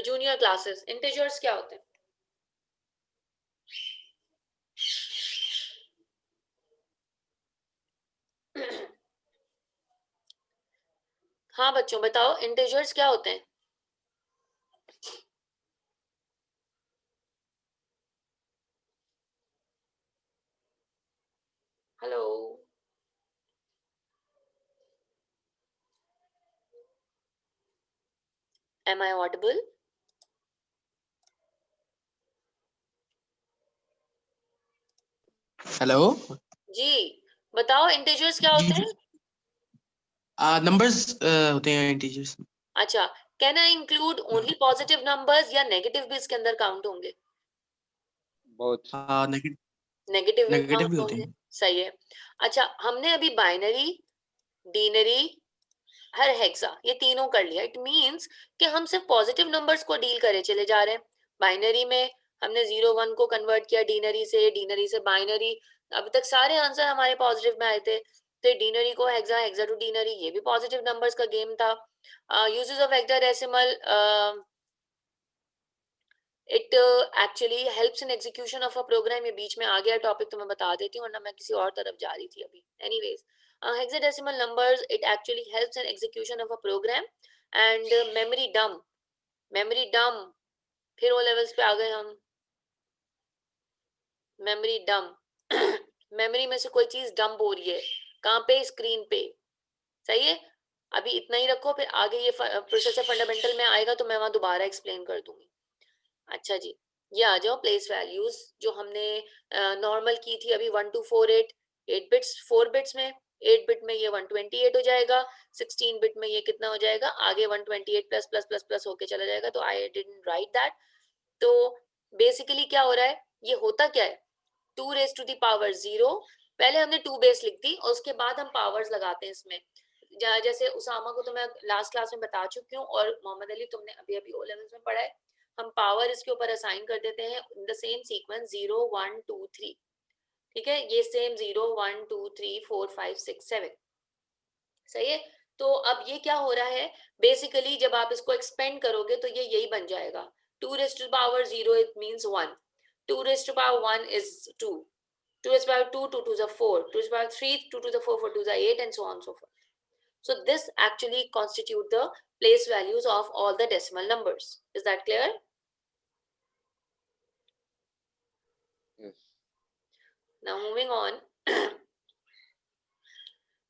Speaker 1: जूनियर क्लासेस, इंटीजर्स क्या होते हैं? हाँ बच्चों बताओ, इंटीजर्स क्या होते हैं? Hello, am I audible?
Speaker 2: Hello
Speaker 1: जी बताओ, इंटीजर्स क्या
Speaker 2: जी
Speaker 1: होते
Speaker 2: जी।
Speaker 1: हैं?
Speaker 2: नंबर्स होते हैं इंटीजर्स।
Speaker 1: अच्छा, can I include only positive numbers या नेगेटिव भी इसके अंदर काउंट होंगे?
Speaker 3: बहुत
Speaker 1: नेगेटिव भी
Speaker 2: नेगेटिव भी
Speaker 1: काउंट
Speaker 2: होते
Speaker 1: होंगे,
Speaker 2: हैं।
Speaker 1: सही है। अच्छा, हमने अभी बाइनरी, डीनरी, हर हेक्सा ये तीनों कर लिया। इट मींस कि हम सिर्फ पॉजिटिव नंबर्स को डील करे चले जा रहे हैं। बाइनरी में हमने 0 1 को कन्वर्ट किया डीनरी से, डीनरी से बाइनरी, अभी तक सारे आंसर हमारे पॉजिटिव में आए थे। तो डीनरी को हेक्सा, हेक्सा टू डीनरी, ये भी पॉजिटिव नंबर्स का गेम था। Uses of hexadecimal, it actually helps in execution of a program. ये बीच में आ गया टॉपिक, तो मैं बता देती हूँ, वरना मैं किसी और तरफ जा रही थी अभी। Anyways, hexadecimal numbers, it actually helps in execution of a program. And memory dump, memory dump, फिर वो लेवल्स पे आ गए हम। मेमोरी डंप, मेमोरी में से कोई चीज डंप हो रही है, कहाँ पे? स्क्रीन पे, सही है। अभी इतना ही रखो, फिर आगे ये प्रोसेसर फंडामेंटल में आएगा तो मैं वहां दोबारा एक्सप्लेन कर दूंगी। अच्छा जी, ये आ जाओ प्लेस वैल्यूज, जो हमने नॉर्मल की थी अभी 1248, 8 बिट्स, 4 बिट्स में, 8 बिट में ये 128 हो जाएगा, 16 बिट में ये कितना हो जाएगा आगे? 128 प्लस प्लस प्लस प्लस होके चला जाएगा, तो आई डिडंट राइट दैट। तो बेसिकली क्या हो रहा है, ये होता क्या है? 2 raised to the power 0, पहले हमने 2 बेस लिख दी और उसके बाद हम पावर्स लगाते हैं इसमें। जैसे उसामा को तो मैं लास्ट क्लास में बता चुकी हूँ, और मोहम्मद अली तुमने अभी अभी ओ लेवल्स में पढ़ा है। हम पावर इसके ऊपर असाइन कर देते हैं इन द सेम सीक्वेंस 0 1 2 3। ठीक है, ये सेम 0 1 2 3 4 5 6 7, सही है। तो अब ये क्या हो रहा है, बेसिकली जब आप इसको एक्सपेंड करोगे तो ये यही बन जाएगा। 2 raised to the power 0, it means 1, 2 raised to the power 1 is 2, 2 raised to the power 2, 2 2s are 4, 2 raised to the power 3, 2 2s are 4, 4 2s are 8, and so on and so forth. So this actually constitute the place values of all the decimal numbers. Is that clear?
Speaker 3: yes.
Speaker 1: Now moving on,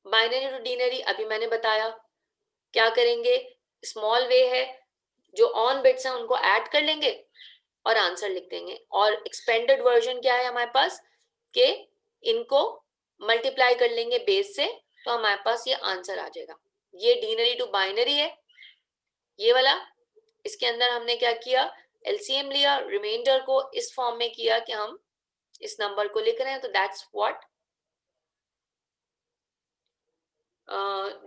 Speaker 1: binary to denary अभी मैंने बताया। क्या करेंगे? Small way है, जो on bits हैं उनको add कर लेंगे और आंसर लिख देंगे। और एक्सपेंडेड वर्जन क्या है हमारे पास, कि इनको मल्टीप्लाई कर लेंगे बेस से, तो हमारे पास ये आंसर आ जाएगा। ये डीनरी टू बाइनरी है, ये वाला। इसके अंदर हमने क्या किया, एलसीएम लिया, रिमाइंडर को इस फॉर्म में किया कि हम इस नंबर को लिख रहे हैं, तो that's what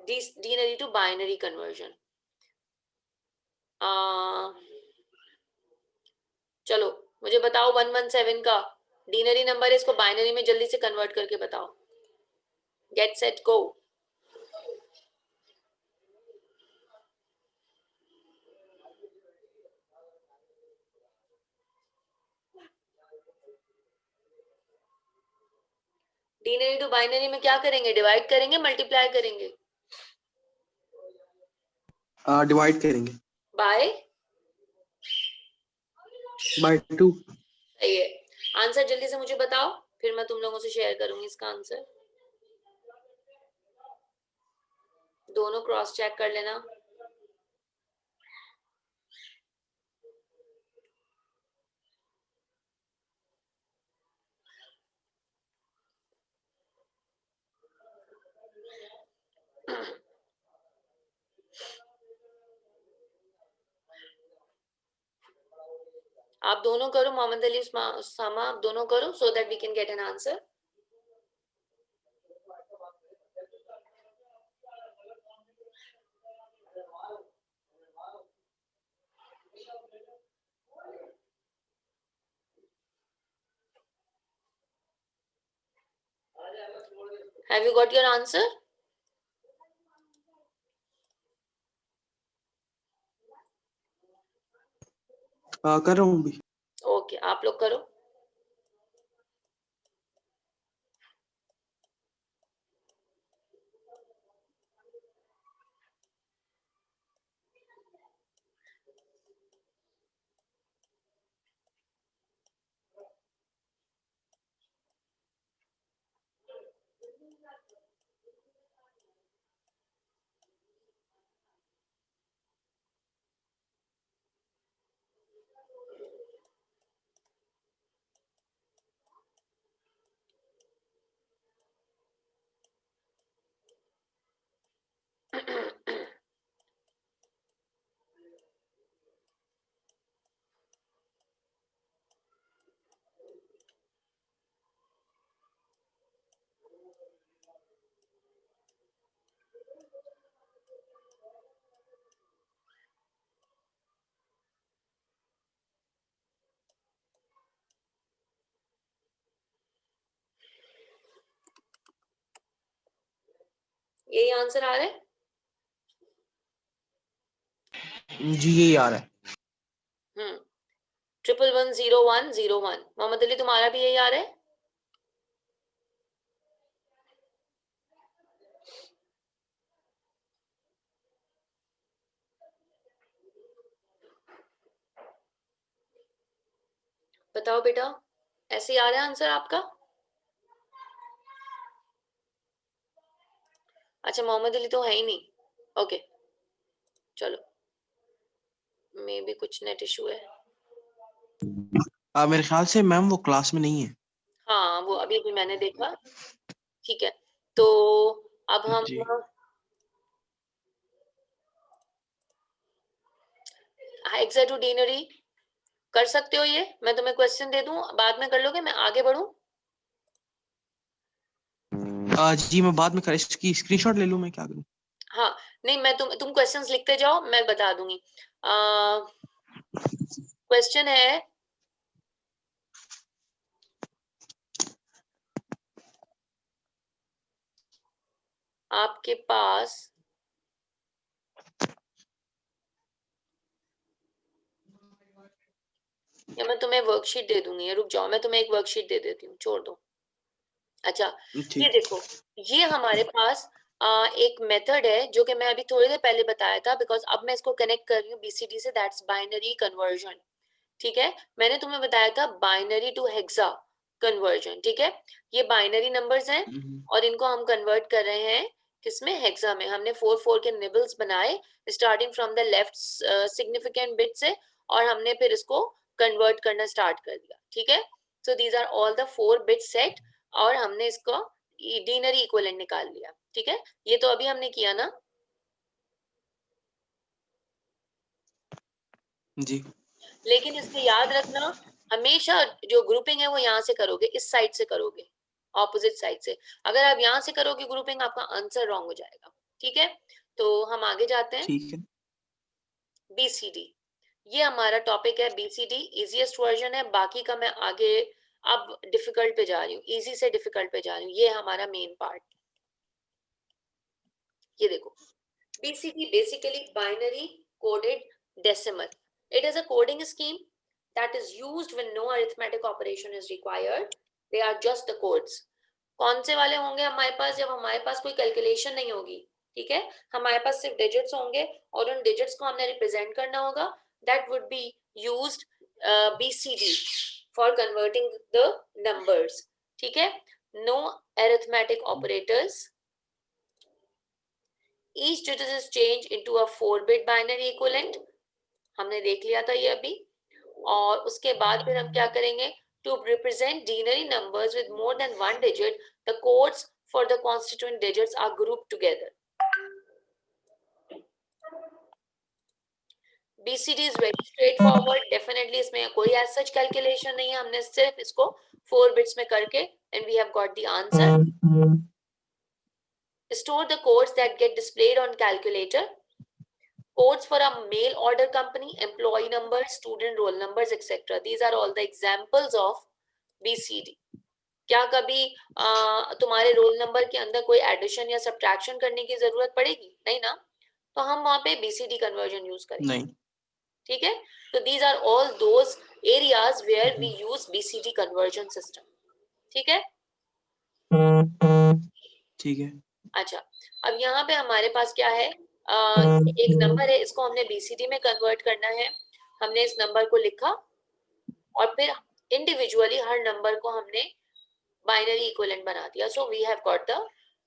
Speaker 1: denary to binary conversion. चलो मुझे बताओ 117 का डीनरी नंबर है, इसको बाइनरी में जल्दी से कन्वर्ट करके बताओ। Get set go. Denary to binary में क्या करेंगे, डिवाइड करेंगे, मल्टीप्लाई करेंगे?
Speaker 2: डिवाइड करेंगे
Speaker 1: बाय
Speaker 2: बाय 2।
Speaker 1: सही है। आंसर जल्दी से मुझे बताओ, फिर मैं तुम लोगों से शेयर करूंगी इसका आंसर। दोनों क्रॉस चेक कर लेना। आप दोनों करो, मोहम्मद अली उसामा, आप दोनों करो, so that we can get an answer. Have you got your answer?
Speaker 2: कर रहा हूँ भी।
Speaker 1: ओके, आप लोग करो। यही आंसर आ रहा है?
Speaker 2: जी यही आ रहा है।
Speaker 1: 11100101। मोहम्मद अली, तुम्हारा भी यही आ रहा है? बताओ बेटा, ऐसे ही आ रहा है आंसर आपका? अच्छा, मोहम्मद अली तो है ही नहीं। ओके, चलो, मे भी कुछ नेट इशू है।
Speaker 2: मेरे ख्याल से मैम वो क्लास में नहीं है।
Speaker 1: हाँ, वो अभी भी मैंने देखा। ठीक है, तो अब हम
Speaker 2: जी
Speaker 1: हेक्साडेसिमल कर सकते हो ये? मैं तुम्हें क्वेश्चन दे दूं, बाद में कर लोगे, मैं आगे बढ़ूं?
Speaker 2: जी मैं बाद में इसकी स्क्रीनशॉट ले लूं, मैं क्या करूं?
Speaker 1: हाँ, नहीं, मैं तुम क्वेश्चंस लिखते जाओ, मैं बता दूंगी। क्वेश्चन है, आपके पास या मैं तुम्हें वर्कशीट दे दूंगी, रुक जाओ, मैं तुम्हें एक वर्कशीट दे देती हूँ, छोड़ दो। अच्छा, ये
Speaker 2: ठीक।
Speaker 1: देखो, ये हमारे पास एक मेथड है जो कि मैं अभी थोड़ी देर पहले बताया था, बिकॉज अब मैं इसको कनेक्ट कर रही हूँ बीसीडी से, दैट्स बाइनरी कन्वर्जन। ठीक है, मैंने तुम्हें बताया था बाइनरी टू हेक्सा कन्वर्जन। ठीक है, ये बाइनरी नंबर्स हैं और इनको हम कन्वर्ट कर रहे हैं किसमें? हेक्सा में। हमने 4 के निबल्स बनाए starting from the left significant bit से, और हमने फिर इसको कन्वर्ट करना स्टार्ट कर दिया। ठीक है, so these are all the 4 bit set, और हमने इसको डिनरी इक्विवेलेंट निकाल लिया। ठीक है, ये तो अभी हमने किया ना?
Speaker 2: जी
Speaker 1: लेकिन इसमें याद रखना, हमेशा जो ग्रुपिंग है वो यहाँ से करोगे, इस साइड से करोगे, ऑपोजिट साइड से। अगर आप यहाँ से करोगे ग्रुपिंग, आपका आंसर रॉन्ग हो जाएगा। ठीक है, तो हम आगे जाते हैं।
Speaker 2: ठीक है।
Speaker 1: बीसीडी, ये हमारा टॉपिक है। बीसीडी इजीएस्ट वर्जन है, बाकी का मैं आगे अब डिफिकल्ट पे जा रही हूँ, इजी से डिफिकल्ट पे जा रही हूँ, ये हमारा मेन पार्ट। ये देखो, BCD basically binary coded decimal. It is a coding scheme that is used when no arithmetic operation is required. They are just the codes. कौन से वाले होंगे हमारे पास? जब हमारे पास कोई कैलकुलेशन नहीं होगी, ठीक है, हमारे पास सिर्फ डिजिट्स होंगे और उन डिजिट्स को हमने रिप्रेजेंट करना होगा। That would be used BCD for converting the numbers. ठीक है, no arithmetic operators, each digit is changed into a 4-bit binary equivalent। हमने देख लिया था ये अभी। और उसके बाद फिर हम क्या करेंगे? To represent denary numbers with more than one digit, the codes for the constituent digits are grouped together. BCD is very straightforward. Definitely इसमें कोई as such calculation नहीं है, हमने सिर्फ इसको 4 bits में करके and we have got the answer. Store the codes that get displayed on calculator. Codes for a mail order company, employee numbers, student roll numbers, etc. These are all the examples of BCD. क्या कभी तुम्हारे roll number के अंदर कोई addition या subtraction करने की जरूरत पड़ेगी? नहीं ना, तो हम वहां पे बीसीडी कन्वर्जन यूज करेंगे।
Speaker 2: नहीं।
Speaker 1: ठीक है, तो these are all those areas where we use BCD conversion system. ठीक है,
Speaker 2: ठीक है।
Speaker 1: अच्छा, अब यहाँ पे हमारे पास क्या है, एक नंबर है, इसको हमने बीसीडी में कन्वर्ट करना है। हमने इस नंबर को लिखा और फिर इंडिविजुअली हर नंबर को हमने बाइनरी इक्विवेलेंट बना दिया। So we have got the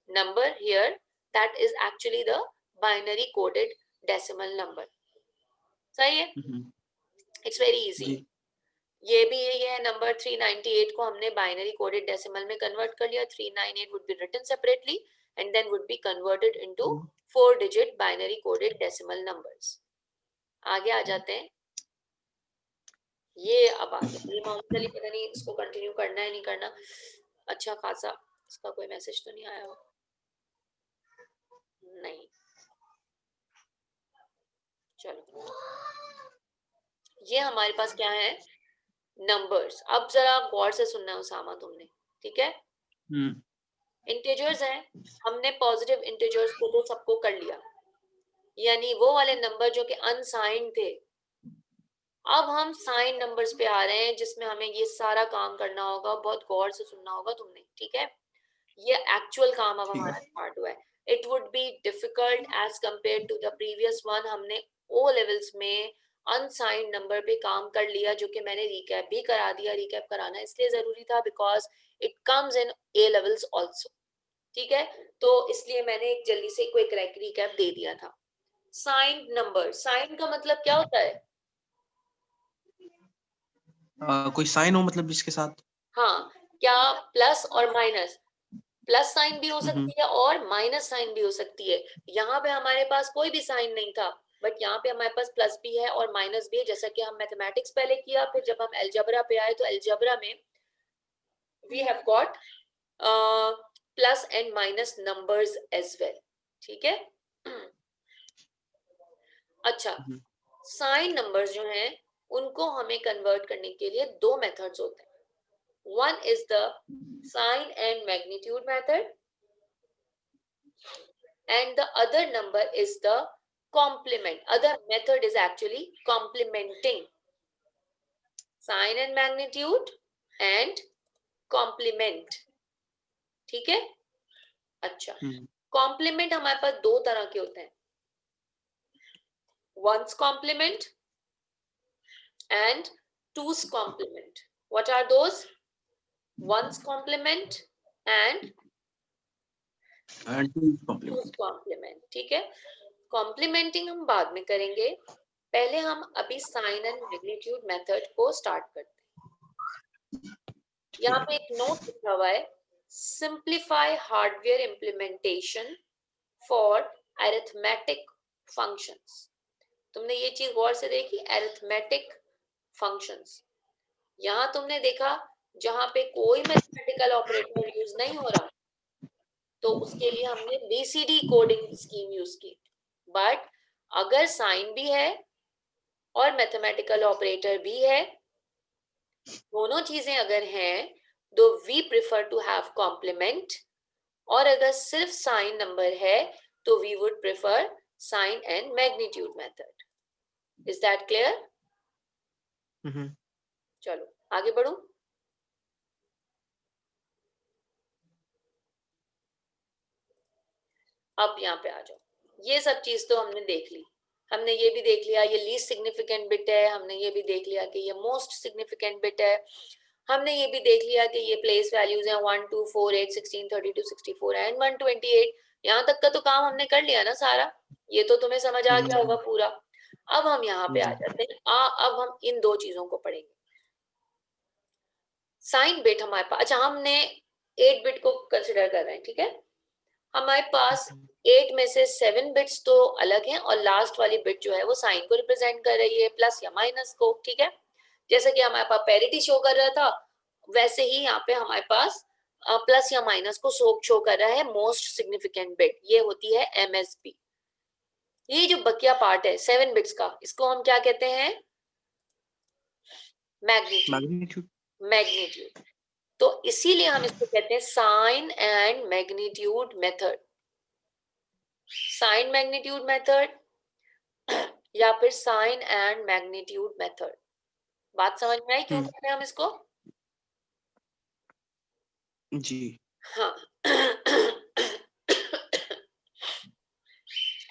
Speaker 1: number here that is actually the binary coded decimal number. सही है, इट्स वेरी इजी।
Speaker 2: जी।
Speaker 1: ये भी है, ये है नंबर 398 को हमने बाइनरी कोडेड डेसिमल में कन्वर्ट कर लिया। 398 would be written separately and then would be converted into 4-digit binary coded decimal numbers। आगे आ जाते हैं, ये अब आ गया ये मामूली, पता नहीं इसको कंटिन्यू करना है नहीं करना। अच्छा खासा इसका कोई मैसेज तो नहीं आया हो? नहीं, चलो ये हमारे पास क्या है, नंबर्स। अब जरा गौर से सुनना है उसामा तुमने, ठीक है। इंटीजर्स हैं, हमने पॉजिटिव इंटीजर्स को तो सबको कर लिया, यानी वो वाले नंबर जो कि अनसाइंड थे। अब हम साइन नंबर्स पे आ रहे हैं जिसमें हमें ये सारा काम करना होगा, बहुत गौर से सुनना होगा तुमने, ठीक है। ये एक्चुअल काम अब हमारा स्टार्ट हुआ है। It would be difficult as compare to the previous one. हमने ओ लेवल्स में अनसाइंड नंबर पे काम कर लिया, जो कि मैंने रिकैप भी करा दिया। रिकैप कराना इसलिए जरूरी था because it comes in A levels also, ठीक है। तो इसलिए मैंने एक जल्दी से क्विक रिकैप दे दिया था। साइन नंबर, साइन का मतलब क्या होता है?
Speaker 2: कोई साइन हो मतलब जिसके साथ,
Speaker 1: हाँ, क्या प्लस और माइनस, प्लस साइन भी हो सकती है और माइनस साइन भी हो सकती है। यहाँ पे हमारे पास कोई भी साइन नहीं था, बट यहाँ पे हमारे पास प्लस भी है और माइनस भी है, जैसा कि हम मैथमेटिक्स पहले किया। फिर जब हम अलजेब्रा पे आए तो अलजेब्रा में we have got plus and minus numbers as well, ठीक है। अच्छा, साइन नंबर्स जो हैं उनको हमें कन्वर्ट करने के लिए दो मेथड्स होते हैं। One is the sign and magnitude method and the other number is the complement. Other method is actually complementing sign and magnitude and complement, ठीक है। अच्छा, complement हमारे पास दो तरह के होते हैं, ones complement and two's complement. What are those? One's complement and two's complement, ठीक है। कॉम्प्लीमेंटिंग हम बाद में करेंगे, पहले हम अभी साइन एंड मैग्नीट्यूड मेथड को स्टार्ट करते हैं। यहाँ पे एक नोट लिखा हुआ है, simplify hardware implementation for arithmetic functions. तुमने ये चीज गौर से देखी, अरिथमेटिक फंक्शंस। यहाँ तुमने देखा जहां पे कोई मैथमेटिकल ऑपरेटर यूज नहीं हो रहा, तो उसके लिए हमने बीसीडी कोडिंग स्कीम यूज की। बट अगर साइन भी है और मैथमेटिकल ऑपरेटर भी है, दोनों चीजें अगर हैं, तो we prefer to have complement. और अगर सिर्फ साइन नंबर है तो we would prefer sign and magnitude method. Is that clear? चलो आगे बढ़ो। अब यहाँ पे आ जाओ, ये सब चीज तो हमने देख ली। हमने ये भी देख लिया ये लीस्ट सिग्निफिकेंट बिट है, हमने ये भी देख लिया कि ये मोस्ट सिग्निफिकेंट बिट है, हमने ये भी देख लिया कि ये प्लेस वैल्यूज हैं 1 2 4 8 16 32 64 एंड 128। यहाँ तक का तो काम हमने कर लिया ना सारा, ये तो तुम्हें समझ आ गया होगा पूरा। अब हम यहाँ पे आ जाते हैं, अब हम इन दो चीजों को पढ़ेंगे। साइन बिट हमारे पास, अच्छा हमने 8 बिट को कंसिडर कर रहे हैं, ठीक है। हमारे पास 8 में से 7 बिट्स तो अलग हैं और लास्ट वाली बिट जो है वो साइन को रिप्रेजेंट कर रही है, प्लस या माइनस को, ठीक है। जैसे कि हमारे पास पैरिटी शो कर रहा था, वैसे ही यहाँ पे हमारे पास प्लस या माइनस को शो कर रहा है मोस्ट सिग्निफिकेंट बिट, ये होती है एमएसबी। ये जो बकिया पार्ट है 7 बिट्स का, इसको हम क्या कहते हैं? मैग्नीट्यूड। मैग्नीट्यूड। तो इसीलिए हम इसको कहते हैं sign and magnitude method, sign magnitude method या फिर साइन एंड मैग्नीट्यूड मेथड। बात समझ में आई क्यों कहते हैं हम इसको?
Speaker 2: जी।
Speaker 1: हाँ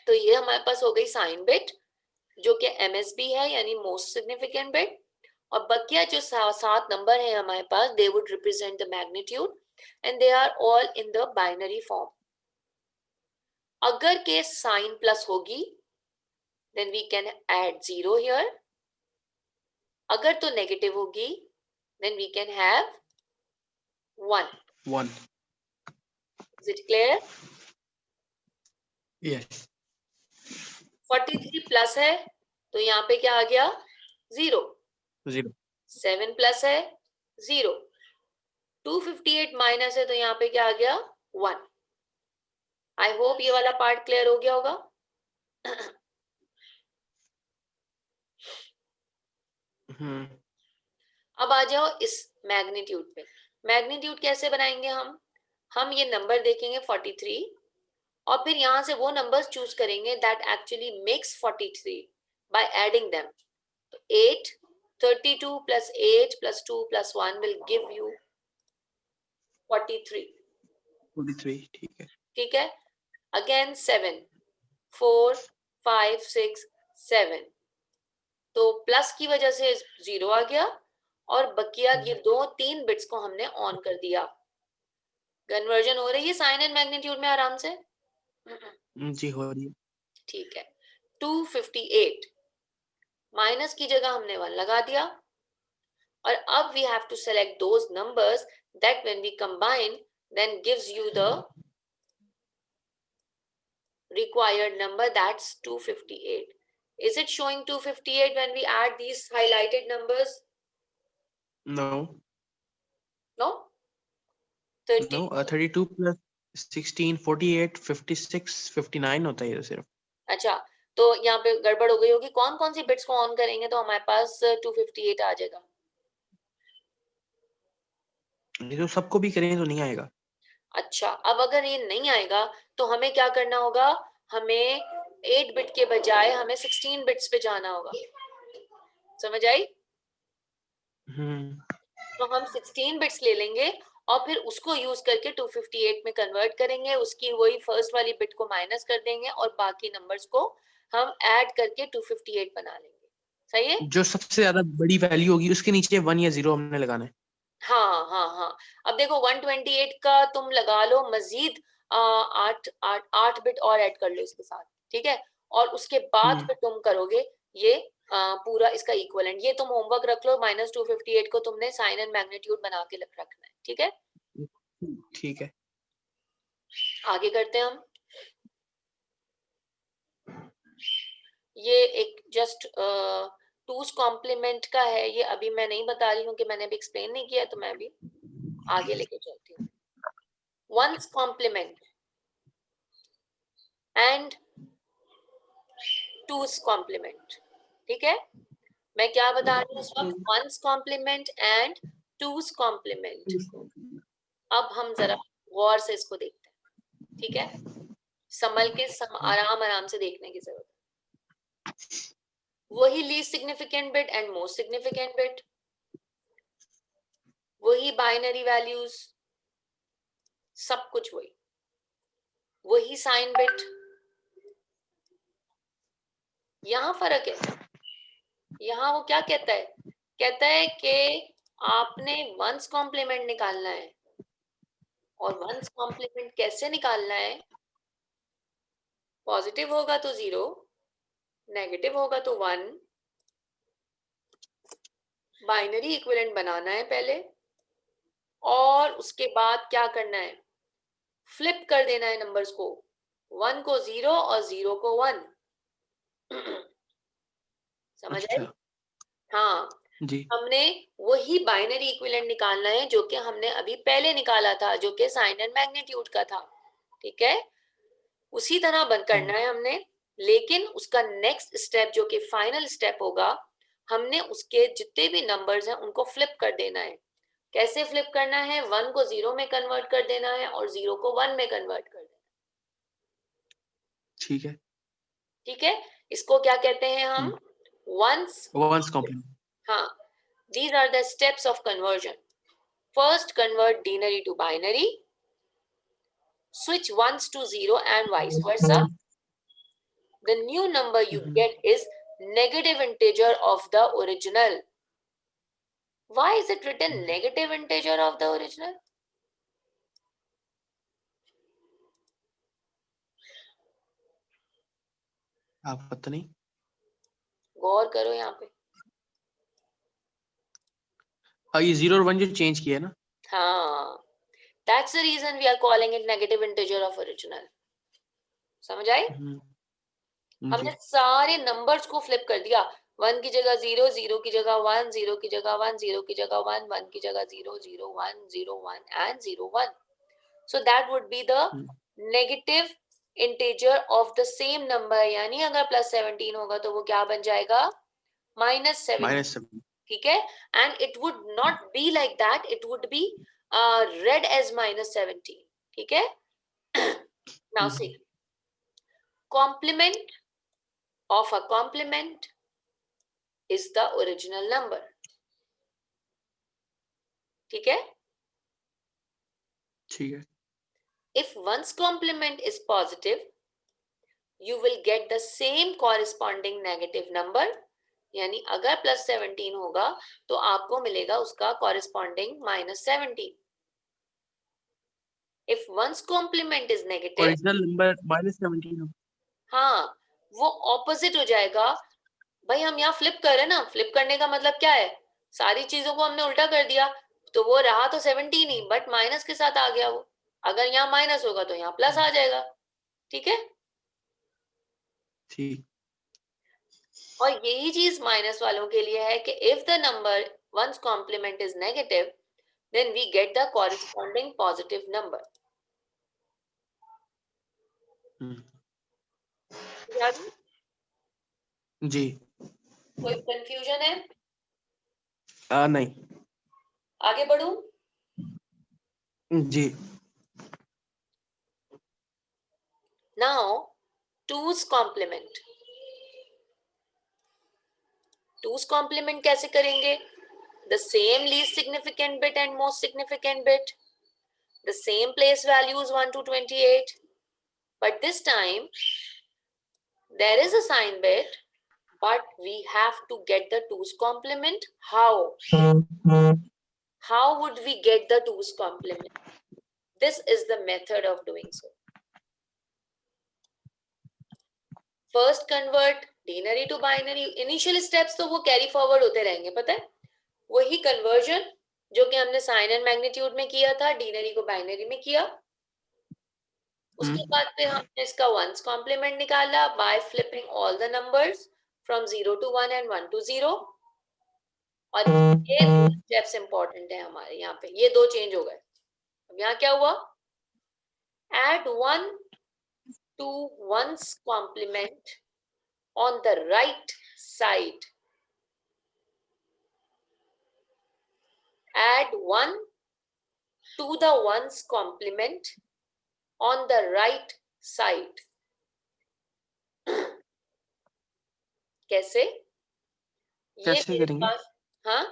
Speaker 1: तो ये हमारे पास हो गई साइन बिट जो कि एमएसबी है यानी मोस्ट सिग्निफिकेंट बिट, और बकिया जो 7 नंबर है हमारे पास they would represent the magnitude and they are all in the binary form. अगर केस साइन प्लस होगी then we can add 0 here, अगर तो नेगेटिव होगी then we can have 1.
Speaker 2: 1.
Speaker 1: Is it clear?
Speaker 2: Yes.
Speaker 1: 43 plus है तो यहाँ पे क्या आ गया? 0.
Speaker 2: 0.
Speaker 1: 7 प्लस है 0. 258 माइनस है तो यहाँ पे क्या आ गया? 1. आई होप ये वाला पार्ट क्लियर हो गया होगा। अब आ जाओ इस मैग्नीट्यूड पे। मैग्नीट्यूड कैसे बनाएंगे हम ये नंबर देखेंगे 43 और फिर यहां से वो नंबर्स चूज करेंगे that actually makes 43 by adding them. तो 8, 32 plus 8 plus 2 plus 1 will give you 43.
Speaker 2: 43 ठीक है।
Speaker 1: ठीक है। अगेन 7, 4, 5, 6, 7, तो प्लस की वजह से 0 आ गया और बकिया ये 2-3 बिट्स को हमने ऑन कर दिया। कन्वर्जन हो रही है साइन एंड मैग्नीट्यूड में आराम से?
Speaker 2: जी हो रही है।
Speaker 1: ठीक है। 258 माइनस की जगह हमने 1 लगा दिया और अब we have to select those numbers that when we combine then gives you the required number, that's 258. Is it showing 258 when we add these highlighted numbers?
Speaker 2: No.
Speaker 1: No? 30.
Speaker 2: No, 32 plus 16, 48, 56, 59 होता है ये सिर्फ।
Speaker 1: अच्छा, तो यहाँ पे गड़बड़ हो गई होगी। कौन कौन सी बिट्स को ऑन करेंगे तो हमारे पास 258 आ जाएगा?
Speaker 2: ये तो सबको भी करेंगे तो नहीं आएगा।
Speaker 1: अच्छा, अब अगर ये नहीं आएगा तो हमें क्या करना होगा? हमें 8 बिट के बजाय हमें 16 बिट्स पे जाना होगा। समझ आई? तो हम 16 बिट्स ले लेंगे और फिर उसको यूज करके 258 में कन्वर्ट करेंगे, उसकी वही फर्स्ट वाली बिट को माइनस कर देंगे और बाकी नंबर्स को हम ऐड करके 258 बना लेंगे। सही है? जो
Speaker 2: सबसे ज्यादा बड़ी वैल्यू होगी उसके नीचे 1 या 0 हमने लगाना है।
Speaker 1: हाँ। अब देखो 128 का तुम लगा लो मजीद 8 बिट और ऐड कर लो इसके साथ, ठीक है? और उसके बाद फिर तुम करोगे ये पूरा इसका इक्विवेलेंट। ये तुम होमवर्क रख लो, -258 को तुमने साइन एंड मैग्नीट्यूड बना के रखना है, ठीक है?
Speaker 2: ठीक है।
Speaker 1: आगे करते हैं हम। ये एक जस्ट टूस कॉम्प्लीमेंट का है, ये अभी मैं नहीं बता रही हूँ कि मैंने अभी एक्सप्लेन नहीं किया, तो मैं अभी आगे लेके चलती हूँ। One's complement and two's complement, ठीक है? मैं क्या बता रही हूँ इस वक्त? One's complement and two's complement. अब हम जरा गौर से इसको देखते हैं, ठीक है? संभल के आराम से देखने की जरूरत है। वही least significant bit and most significant bit, वही बाइनरी वैल्यूज, सब कुछ वही साइन बिट। यहां फर्क है। यहां वो क्या कहता है? कहता है कि आपने वंस कॉम्प्लीमेंट निकालना है। और वंस कॉम्प्लीमेंट कैसे निकालना है? पॉजिटिव होगा तो 0, नेगेटिव होगा तो 1, बाइनरी इक्विवेलेंट बनाना है पहले और उसके बाद क्या करना है? फ्लिप कर देना है नंबर्स को, 1 को 0 और 0 को 1। समझ आए? हाँ जी। हमने वही बाइनरी इक्विवेलेंट निकालना है जो कि हमने अभी पहले निकाला था, जो कि साइन एंड मैग्नीट्यूड का था, ठीक है? उसी तरह बंद करना है हमने, लेकिन उसका नेक्स्ट स्टेप जो कि फाइनल स्टेप होगा, हमने उसके जितने भी नंबर्स हैं उनको फ्लिप कर देना है। कैसे फ्लिप करना है? 1 को 0 में कन्वर्ट कर देना है और 0 को 1 में कन्वर्ट कर देना।
Speaker 2: ठीक है।
Speaker 1: ठीक है, इसको क्या कहते हैं हम? One's
Speaker 2: complement.
Speaker 1: हाँ, these are the steps of conversion. First, convert denary to binary. Switch ones to 0 and vice versa. The new number you get is negative integer of the original. Why is it written negative integer of the original?
Speaker 2: आप पता नहीं।
Speaker 1: गौर करो यहाँ पे।
Speaker 2: ये 0 और 1 जो change किया है ना।
Speaker 1: हाँ, that's the reason we are calling it negative integer of original. समझ आई? हमने सारे नंबर्स को फ्लिप कर दिया। 1 की जगह 0, 0 की जगह 1, 0 की जगह 1, 0 की जगह 1, 1 की जगह 0, 0, 1, 0, 1 and 0, 1. So that would be the negative integer of the same number. यानी अगर प्लस 17 होगा तो वो क्या बन जाएगा? -7. ठीक है, and it would not be like that. It would be read as -17. ठीक है. Now see, complement of a complement is the original number. ठीक है.
Speaker 2: ठीक है.
Speaker 1: If one's complement is positive, you will get the same corresponding negative number. यानी अगर plus 17 होगा तो आपको मिलेगा उसका corresponding -17. If one's complement is negative,
Speaker 2: original number -17 हो।
Speaker 1: हाँ, वो ऑपोजिट हो जाएगा। भाई हम यहाँ फ्लिप कर रहे हैं ना, फ्लिप करने का मतलब क्या है? सारी चीजों को हमने उल्टा कर दिया, तो वो रहा तो 17 ही, बट माइनस के साथ आ गया वो। अगर यहाँ माइनस होगा तो यहाँ प्लस आ जाएगा। ठीक है,
Speaker 2: ठीक।
Speaker 1: और यही चीज माइनस वालों के लिए है कि if the number one's complement is negative, then we get the corresponding positive number.
Speaker 2: जी।
Speaker 1: कोई कंफ्यूजन है?
Speaker 2: नहीं।
Speaker 1: आगे बढ़ूं?
Speaker 2: जी।
Speaker 1: Now two's complement. Two's complement कैसे करेंगे? The same least significant bit and most significant bit, the same place values 1 to 28, but this time there is a sign bit, but we have to get the 2's complement. How would we get the 2's complement? This is the method of doing so. First convert denary to binary. Initial steps तो वो carry forward होते रहेंगे, पता है? वही conversion जो कि हमने साइन एंड मैग्नीट्यूड में किया था, डिनरी को बाइनरी में किया। उसके बाद फिर हमने इसका वंस कॉम्प्लीमेंट निकाला by flipping all the numbers from 0 to 1 and 1 to 0। और ये दो स्टेप्स इंपॉर्टेंट है हमारे यहाँ पे, ये दो चेंज हो गए। अब यहाँ क्या हुआ? Add 1 to 1's complement on the right side. Add 1 to the 1's complement on the right side. कैसे?
Speaker 2: कैसे करेंगे?
Speaker 1: हाँ,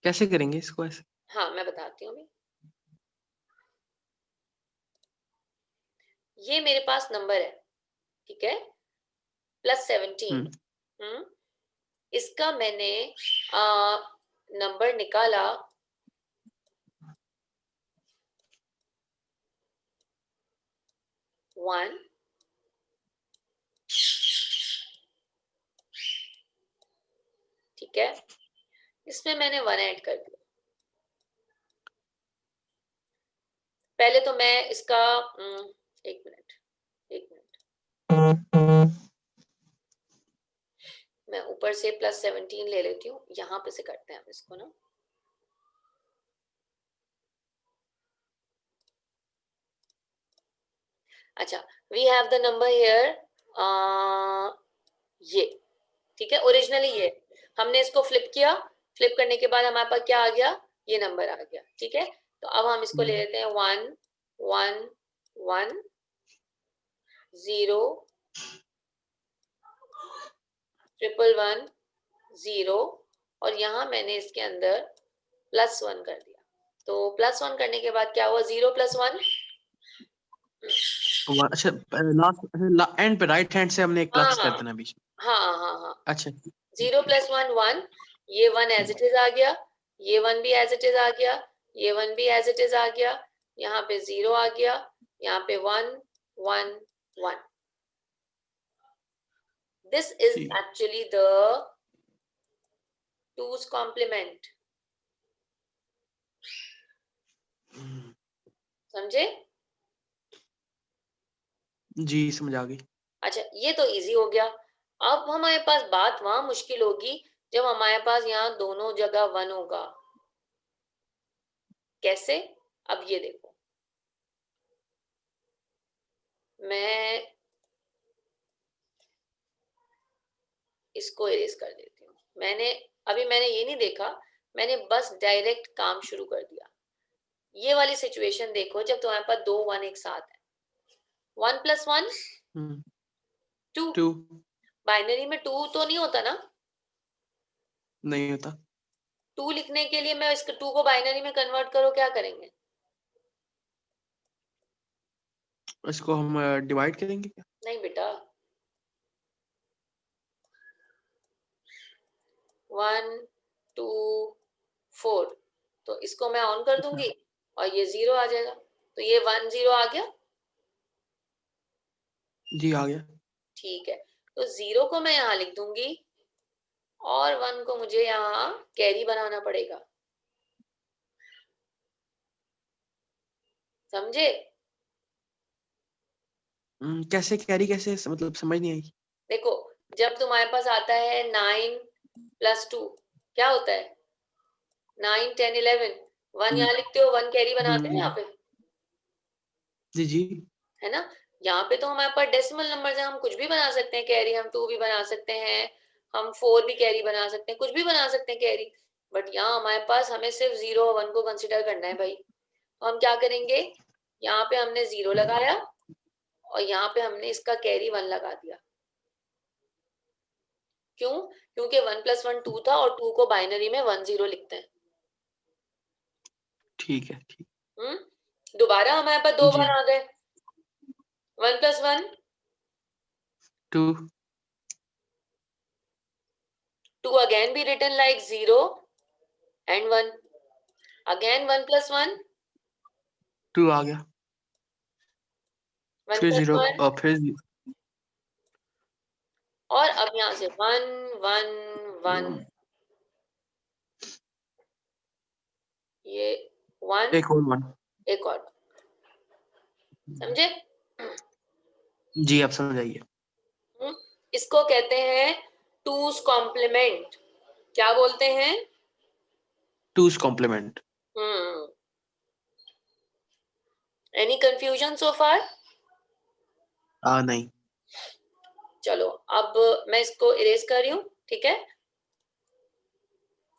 Speaker 2: कैसे करेंगे इसको ऐसे?
Speaker 1: हाँ मैं बताती हूँ। ये मेरे पास नंबर है, ठीक है, +17। इसका मैंने नंबर निकाला 1, ठीक है, इसमें मैंने 1 ऐड कर दिया। पहले तो मैं इसका एक मिनट मैं ऊपर से +17 ले लेती हूँ, यहाँ पे से करते हैं हम इसको ना। अच्छा, we have the number here, ये ठीक है, ओरिजिनली ये हमने इसको फ्लिप किया। फ्लिप करने के बाद हमारे पास क्या आ गया? ये नंबर आ गया, ठीक है। तो अब हम इसको ले लेते हैं 1 1 1 0 1 1 0 और यहाँ मैंने इसके अंदर +1 कर दिया। तो +1 करने के बाद क्या हुआ, 0 + 1
Speaker 2: अच्छा लास्ट एंड पे राइट हैंड से हमने एक प्लस कर देना बीच में।
Speaker 1: हाँ।
Speaker 2: अच्छा
Speaker 1: 0 + 1 1, ये 1 एज इट इज आ गया, ये 1 भी एज इट इज आ गया, ये 1 भी एज इट इज आ गया, यहाँ पे 0 आ गया, यहाँ पे 1 1 1। दिस इज
Speaker 2: ठीक।
Speaker 1: एक्चुअली द 2's complement, समझे?
Speaker 2: जी समझ आ गई।
Speaker 1: अच्छा ये तो इजी हो गया। अब हमारे पास बात वहां मुश्किल होगी जब हमारे पास यहाँ दोनों जगह 1 होगा। कैसे? अब ये देखो, मैं इसको इरेज कर देती हूँ। मैंने ये नहीं देखा, मैंने बस डायरेक्ट काम शुरू कर दिया। ये वाली सिचुएशन देखो जब तुम्हारे पास 2 1 एक साथ है, 1 + 1 2।
Speaker 2: 2
Speaker 1: बाइनरी में 2 तो नहीं होता ना,
Speaker 2: नहीं होता।
Speaker 1: 2 लिखने के लिए मैं इसको 2 को बाइनरी में कन्वर्ट करो, क्या करेंगे?
Speaker 2: इसको हम डिवाइड करेंगे क्या?
Speaker 1: नहीं बेटा, 1 2 4, तो इसको मैं ऑन कर दूंगी और ये 0 आ जाएगा, तो ये 1 0 आ गया।
Speaker 2: जी आ गया।
Speaker 1: ठीक है, तो 0 को मैं यहाँ लिख दूंगी और 1 को मुझे यहाँ कैरी बनाना पड़ेगा, समझे?
Speaker 2: कैसे कैरी कैसे मतलब समझ नहीं आई।
Speaker 1: देखो जब तुम्हारे पास आता है 9 + 2 क्या होता है, 9 10 11, 1 यहाँ लिखते हो, 1 कैरी बनाते हैं यहाँ पे,
Speaker 2: जी जी
Speaker 1: है ना? यहाँ पे तो हमारे पास डेसिमल नंबर है, हम कुछ भी बना सकते हैं कैरी, हम 2 भी बना सकते हैं, हम 4 भी कैरी बना सकते हैं, कुछ भी बना सकते हैं कैरी। बट यहाँ हमारे पास हमें सिर्फ 0 और 1 को कंसिडर करना है भाई। तो हम क्या करेंगे, यहाँ पे हमने 0 लगाया और यहाँ पे हमने इसका कैरी 1 लगा दिया। क्यों? क्योंकि 1 + 1 2 था और 2 को बाइनरी में 1 0 लिखते हैं।
Speaker 2: ठीक है ठीक।
Speaker 1: दोबारा हमारे पास 2
Speaker 2: जी
Speaker 1: बार आ गए, 1 + 1
Speaker 2: 2
Speaker 1: 2 again be written like 0 and 1, again 1 + 1
Speaker 2: 2 आ गया,
Speaker 1: 1
Speaker 2: फिर
Speaker 1: +
Speaker 2: 0
Speaker 1: 1
Speaker 2: और फिर
Speaker 1: और अब यहाँ से 1 1 1, ये 1
Speaker 2: एक और 1।
Speaker 1: एक और, समझे?
Speaker 2: जी आप समझ आइए।
Speaker 1: इसको कहते हैं 2's complement। क्या बोलते हैं?
Speaker 2: 2's complement।
Speaker 1: Any confusion so far?
Speaker 2: नहीं।
Speaker 1: चलो अब मैं इसको इरेज कर रही हूँ, ठीक है?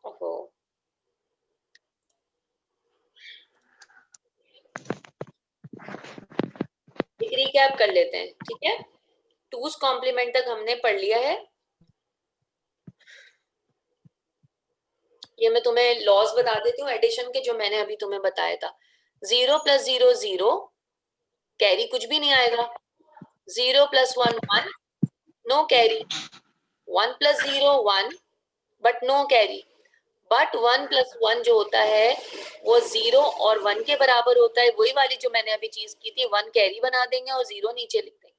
Speaker 1: ओहो, रिकैप कर लेते हैं, ठीक है? 2's complement तक हमने पढ़ लिया है। ये मैं तुम्हें लॉज बता देती हूँ एडिशन के, जो मैंने अभी तुम्हें बताया था। 0 + 0 0, कैरी कुछ भी नहीं आएगा। 0 + 1 1, no carry. 1 + 0 1, but no carry. But 1 + 1 जो होता है वो 0 और 1 के बराबर होता है। वही वाली जो मैंने अभी चीज की थी, 1 कैरी बना देंगे और 0 नीचे लिख देंगे,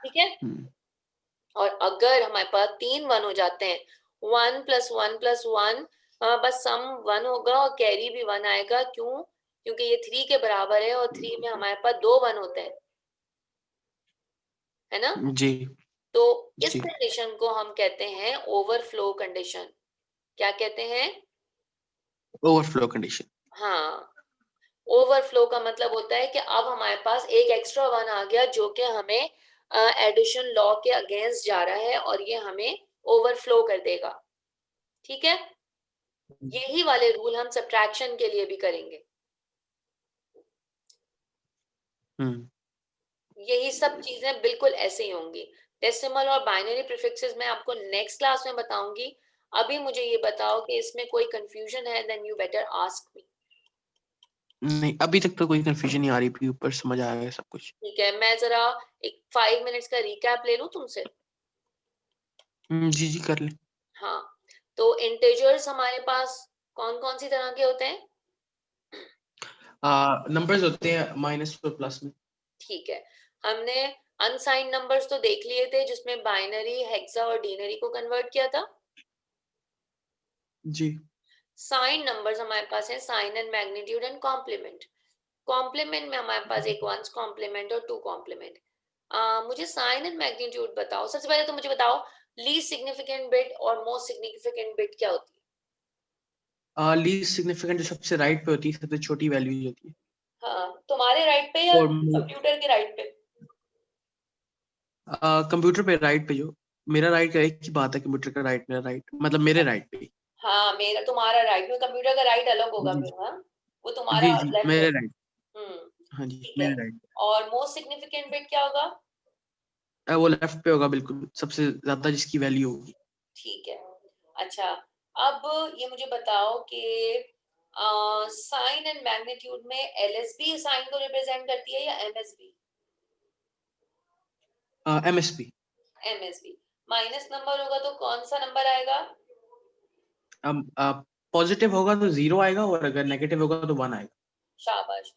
Speaker 1: ठीक है? और अगर हमारे पास 3 1 हो जाते हैं, 1 + 1 + 1, बस सम 1 होगा और कैरी भी 1 आएगा। क्यों? क्योंकि ये 3 के बराबर है और 3 में हमारे पास 2 1 होते हैं, है ना?
Speaker 2: जी
Speaker 1: तो इस
Speaker 2: जी
Speaker 1: कंडीशन को हम कहते हैं ओवरफ्लो कंडीशन। क्या कहते हैं?
Speaker 2: Overflow condition.
Speaker 1: हाँ, ओवरफ्लो का मतलब होता है कि अब हमारे पास एक एक्स्ट्रा 1 आ गया जो कि हमें एडिशन लॉ के अगेंस्ट जा रहा है और ये हमें ओवरफ्लो कर देगा, ठीक है? यही वाले रूल हम सब्ट्रैक्शन के लिए भी करेंगे। यही सब चीजें बिल्कुल ऐसे ही होंगी। डेसिमल और बाइनरी प्रीफिक्सेस मैं आपको नेक्स्ट क्लास में बताऊंगी। अभी मुझे ये बताओ कि इसमें कोई कंफ्यूजन है, then you better ask me.
Speaker 2: नहीं, अभी तक तो कोई कंफ्यूजन नहीं आ रही, भी ऊपर समझ आ गया सब कुछ।
Speaker 1: ठीक है, मैं जरा एक 5 मिनट्स का रिकैप ले लूं तुमसे।
Speaker 2: जी जी कर ले।
Speaker 1: हाँ, तो इंटीजर्स हमारे पास कौन कौन सी तरह के होते हैं?
Speaker 2: नंबर्स होते हैं माइनस और प्लस में।
Speaker 1: ठीक है, हमने अनसाइंड नंबर्स तो देख लिए थे जिसमें बाइनरी, हेक्सा और डिनरी को कन्वर्ट किया था।
Speaker 2: जी।
Speaker 1: साइन नंबर्स हमारे पास है sign and magnitude and complement. Complement में हमारे पास एक वंस कॉम्प्लीमेंट और टू कॉम्प्लीमेंट। मुझे साइन एंड मैग्नीट्यूड बताओ। सबसे पहले तो मुझे बताओ लीस्ट सिग्निफिकेंट बिट और मोस्ट सिग्निफिकेंट बिट क्या होती है?
Speaker 2: लीस्ट सिग्निफिकेंट जो सबसे राइट पे होती है, सबसे छोटी वैल्यू होती है।
Speaker 1: हाँ, तुम्हारे राइट पे या
Speaker 2: और
Speaker 1: कंप्यूटर के राइट पे?
Speaker 2: कंप्यूटर पे राइट पे, जो मेरा राइट का एक ही बात है, कंप्यूटर का राइट, मेरा राइट मतलब मेरे राइट पे।
Speaker 1: हाँ, मेरा तुम्हारा राइट में, कंप्यूटर का राइट अलग होगा
Speaker 2: जी
Speaker 1: फिर। हाँ, वो
Speaker 2: जी
Speaker 1: तुम्हारा
Speaker 2: जी
Speaker 1: लेफ्ट
Speaker 2: मेरे
Speaker 1: होगा।
Speaker 2: राइट।
Speaker 1: हम्म,
Speaker 2: हाँ जी
Speaker 1: ठीक है।
Speaker 2: मेरे राइट।
Speaker 1: और मोस्ट सिग्निफिकेंट बिट क्या होगा?
Speaker 2: वो लेफ्ट पे होगा, बिल्कुल सबसे ज्यादा जिसकी वैल्यू होगी।
Speaker 1: ठीक है। अच्छा, अब ये मुझे बताओ कि साइन एंड मैग्नीट्यूड में एलएसबी साइन को रिप्रेजेंट करती है या MSB?
Speaker 2: MSP.
Speaker 1: MSB. Minus number होगा तो कौन सा नंबर आएगा?
Speaker 2: पॉजिटिव होगा तो 0 आएगा, और अगर नेगेटिव होगा तो 1 आएगा।
Speaker 1: शाबाश।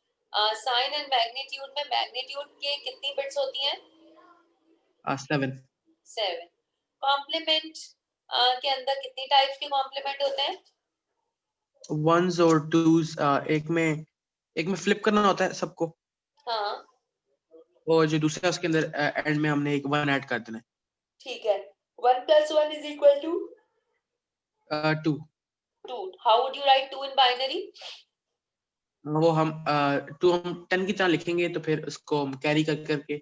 Speaker 1: साइन एंड मैग्नीट्यूड में मैग्नीट्यूड के कितनी बिट्स होती हैं?
Speaker 2: 7।
Speaker 1: 7। कॉम्प्लीमेंट के अंदर कितनी टाइप्स के कॉम्प्लीमेंट होते हैं?
Speaker 2: वंस और टूज, एक में फ्लिप करना होता है सबको,
Speaker 1: हाँ,
Speaker 2: और जो दूसरा उसके अंदर एंड में हमने एक 1 ऐड कर देना
Speaker 1: ठीक है। 1 + 1 इज इक्वल टू
Speaker 2: है। 2।
Speaker 1: 2। How would you right 2 in binary?
Speaker 2: वो हम 2 हम 10 की तरह लिखेंगे, तो फिर उसको हम कैरी कर करके,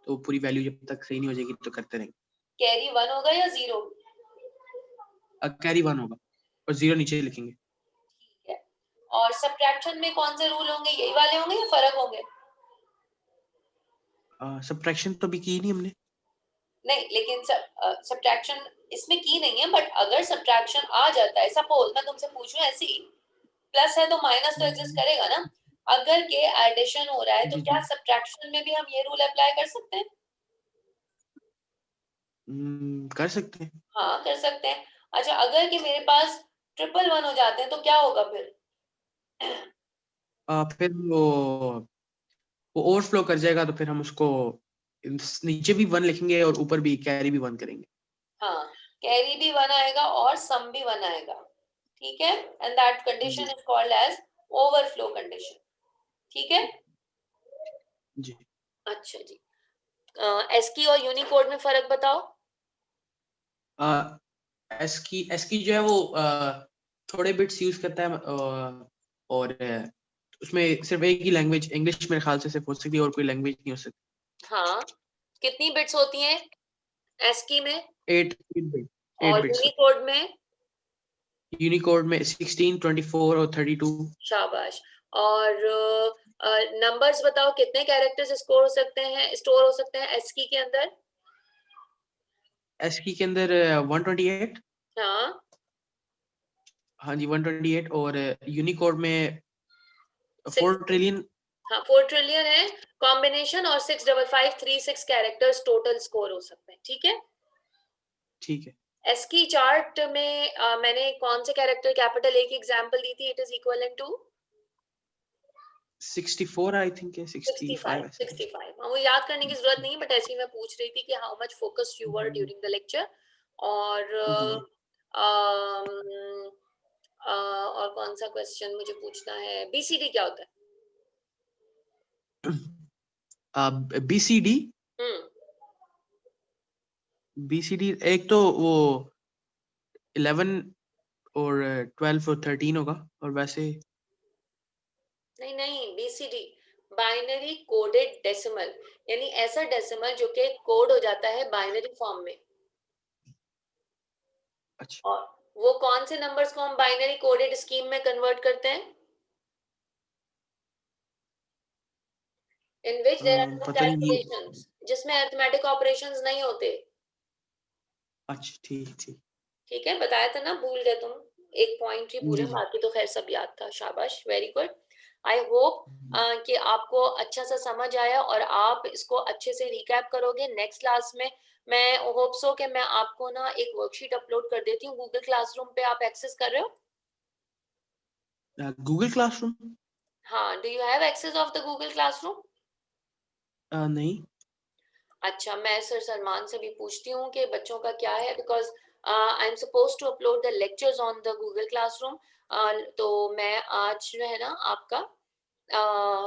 Speaker 2: तो पूरी वैल्यू जब तक सही नहीं हो जाएगी तो करते रहेंगे।
Speaker 1: कैरी 1 होगा या 0?
Speaker 2: कैरी 1 होगा, और 0 नीचे लिखेंगे।
Speaker 1: ठीक है। और सब्ट्रैक्शन में कौन से रूल होंगे? यही वाले होंगे या फर्क होंगे?
Speaker 2: सब्ट्रैक्शन तो भी की नहीं हमने।
Speaker 1: नहीं, लेकिन सब्ट्रैक्शन इसमें की नहीं है, बट अगर सब्ट्रैक्शन आ जाता है, सपोज मैं तुमसे पूछूं ऐसे ही, प्लस है तो माइनस तो एग्जिस्ट करेगा ना। अगर के एडिशन हो रहा है तो
Speaker 2: जी
Speaker 1: क्या
Speaker 2: जी।
Speaker 1: सब्ट्रैक्शन में भी हम ये रूल अप्लाई कर सकते हैं?
Speaker 2: कर सकते हैं।
Speaker 1: हाँ, कर सकते हैं। अच्छा, अगर कि मेरे पास 111 हो जाते हैं तो क्या होगा फिर?
Speaker 2: फिर वो ओवरफ्लो कर जाएगा, तो फिर हम उसको नीचे भी 1 लिखेंगे और ऊपर भी कैरी भी 1 करेंगे।
Speaker 1: हाँ, कैरी भी 1 आएगा और सम भी 1 आएगा। ठीक है, एंड दैट
Speaker 2: जी
Speaker 1: condition is called as overflow condition. ठीक है।
Speaker 2: जी।
Speaker 1: अच्छा जी। एस्की और यूनिकोड में फर्क बताओ।
Speaker 2: एस्की जो है वो थोड़े बिट्स यूज करता है, और उसमें सिर्फ एक ही लैंग्वेज इंग्लिश मेरे ख्याल से सिर्फ हो सकती है, और कोई लैंग्वेज नहीं हो सकती।
Speaker 1: हाँ, कितनी बिट्स होती हैं एस्की में?
Speaker 2: 8 बिट, 8
Speaker 1: और
Speaker 2: बिट्स होती
Speaker 1: यूनिकोड में?
Speaker 2: है। यूनिकोड में 16, 24 और 32।
Speaker 1: शाबाश। और नंबर्स बताओ, कितने कैरेक्टर्स स्टोर हो सकते हैं एस्की के अंदर?
Speaker 2: एस्की के अंदर 128।
Speaker 1: हाँ,
Speaker 2: हाँ जी 128, और यूनिकोड में 4
Speaker 1: 6।
Speaker 2: ट्रिलियन।
Speaker 1: हाँ, 4 ट्रिलियन है कॉम्बिनेशन, और 65536 कैरेक्टर्स टोटल स्कोर हो सकते हैं। ठीक है।
Speaker 2: ठीक है।
Speaker 1: एस्की चार्ट में मैंने कौन से कैरेक्टर कैपिटल ए की एग्जांपल दी थी? It is equivalent to
Speaker 2: 64 I think है,
Speaker 1: 65।
Speaker 2: 65 ऐसे कुछ।
Speaker 1: 65, हाँ, वो याद करने की जरूरत नहीं है, बट ऐसे ही मैं पूछ रही थी कि how much focus you were
Speaker 2: hmm,
Speaker 1: during the lecture. और
Speaker 2: जी।
Speaker 1: और कौन सा क्वेश्चन मुझे पूछना है? बीसीडी क्या होता है?
Speaker 2: बीसीडी।
Speaker 1: हम्म।
Speaker 2: बीसीडी एक तो वो 11 और 12 और 13 होगा, और वैसे
Speaker 1: नहीं नहीं, बीसीडी बाइनरी कोडेड डेसिमल, यानी ऐसा डेसिमल जो कि कोड हो जाता है बाइनरी फॉर्म में।
Speaker 2: अच्छा।
Speaker 1: और वो कौन से नंबर्स को हम बाइनरी कोडेड स्कीम में कन्वर्ट करते हैं? In which there are no
Speaker 2: पता नहीं।
Speaker 1: calculations, जिसमें अरिथमेटिक ऑपरेशंस नहीं होते।
Speaker 2: अच्छा ठीक ठीक।
Speaker 1: ठीक है, बताया था ना, भूल गए तुम, एक पॉइंट ही भूले,
Speaker 2: जी जी।
Speaker 1: बाकी तो खैर सब याद था। शाबाश, वेरी गुड। आई होप कि आपको अच्छा सा समझ आया और आप इसको अच्छे से रिकैप करोगे नेक्स्ट क्लास में। मैं होप सो कि मैं आपको ना एक वर्कशीट अपलोड कर देती हूँ गूगल क्लासरूम पे। आप एक्सेस कर रहे हो?
Speaker 2: Google classroom?
Speaker 1: हाँ, do you have access of the Google classroom?
Speaker 2: नहीं।
Speaker 1: अच्छा, मैं सर सलमान से भी पूछती हूँ कि बच्चों का क्या है, because I am suppose to upload the lectures on the Google classroom. तो मैं आज जो है ना आपका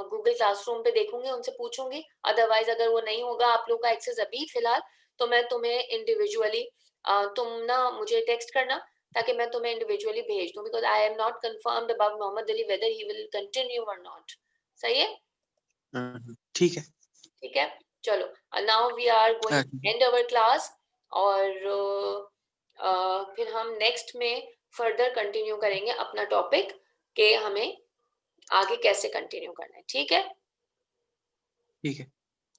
Speaker 1: गूगल क्लासरूम पे देखूंगी, उनसे पूछूंगी। अदरवाइज अगर वो नहीं होगा आप लोग का एक्सेस अभी फिलहाल, तो मैं तुम्हें इंडिविजुअली, तुम ना मुझे टेक्स्ट करना ताकि मैं तुम्हें इंडिविजुअली भेज दूं, because I am not confirmed about Mohammed Ali whether he will continue और नॉट। सही है?
Speaker 2: ठीक है।
Speaker 1: ठीक है, चलो, नाउ वी आर गोइंग
Speaker 2: ठीक है।
Speaker 1: And our class. और फिर हम नेक्स्ट में फर्दर कंटिन्यू करेंगे अपना टॉपिक कि हमें आगे कैसे कंटिन्यू करना है। ठीक है,
Speaker 2: ठीक है।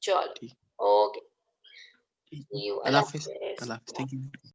Speaker 1: चलो,
Speaker 2: ठीक
Speaker 1: ओके,
Speaker 2: ठीक।
Speaker 1: सी यू,
Speaker 2: अल्लाह
Speaker 1: अल्लाह
Speaker 2: हाफिज।
Speaker 1: हाफिज।
Speaker 2: अल्लाह हाफिज। Thank you.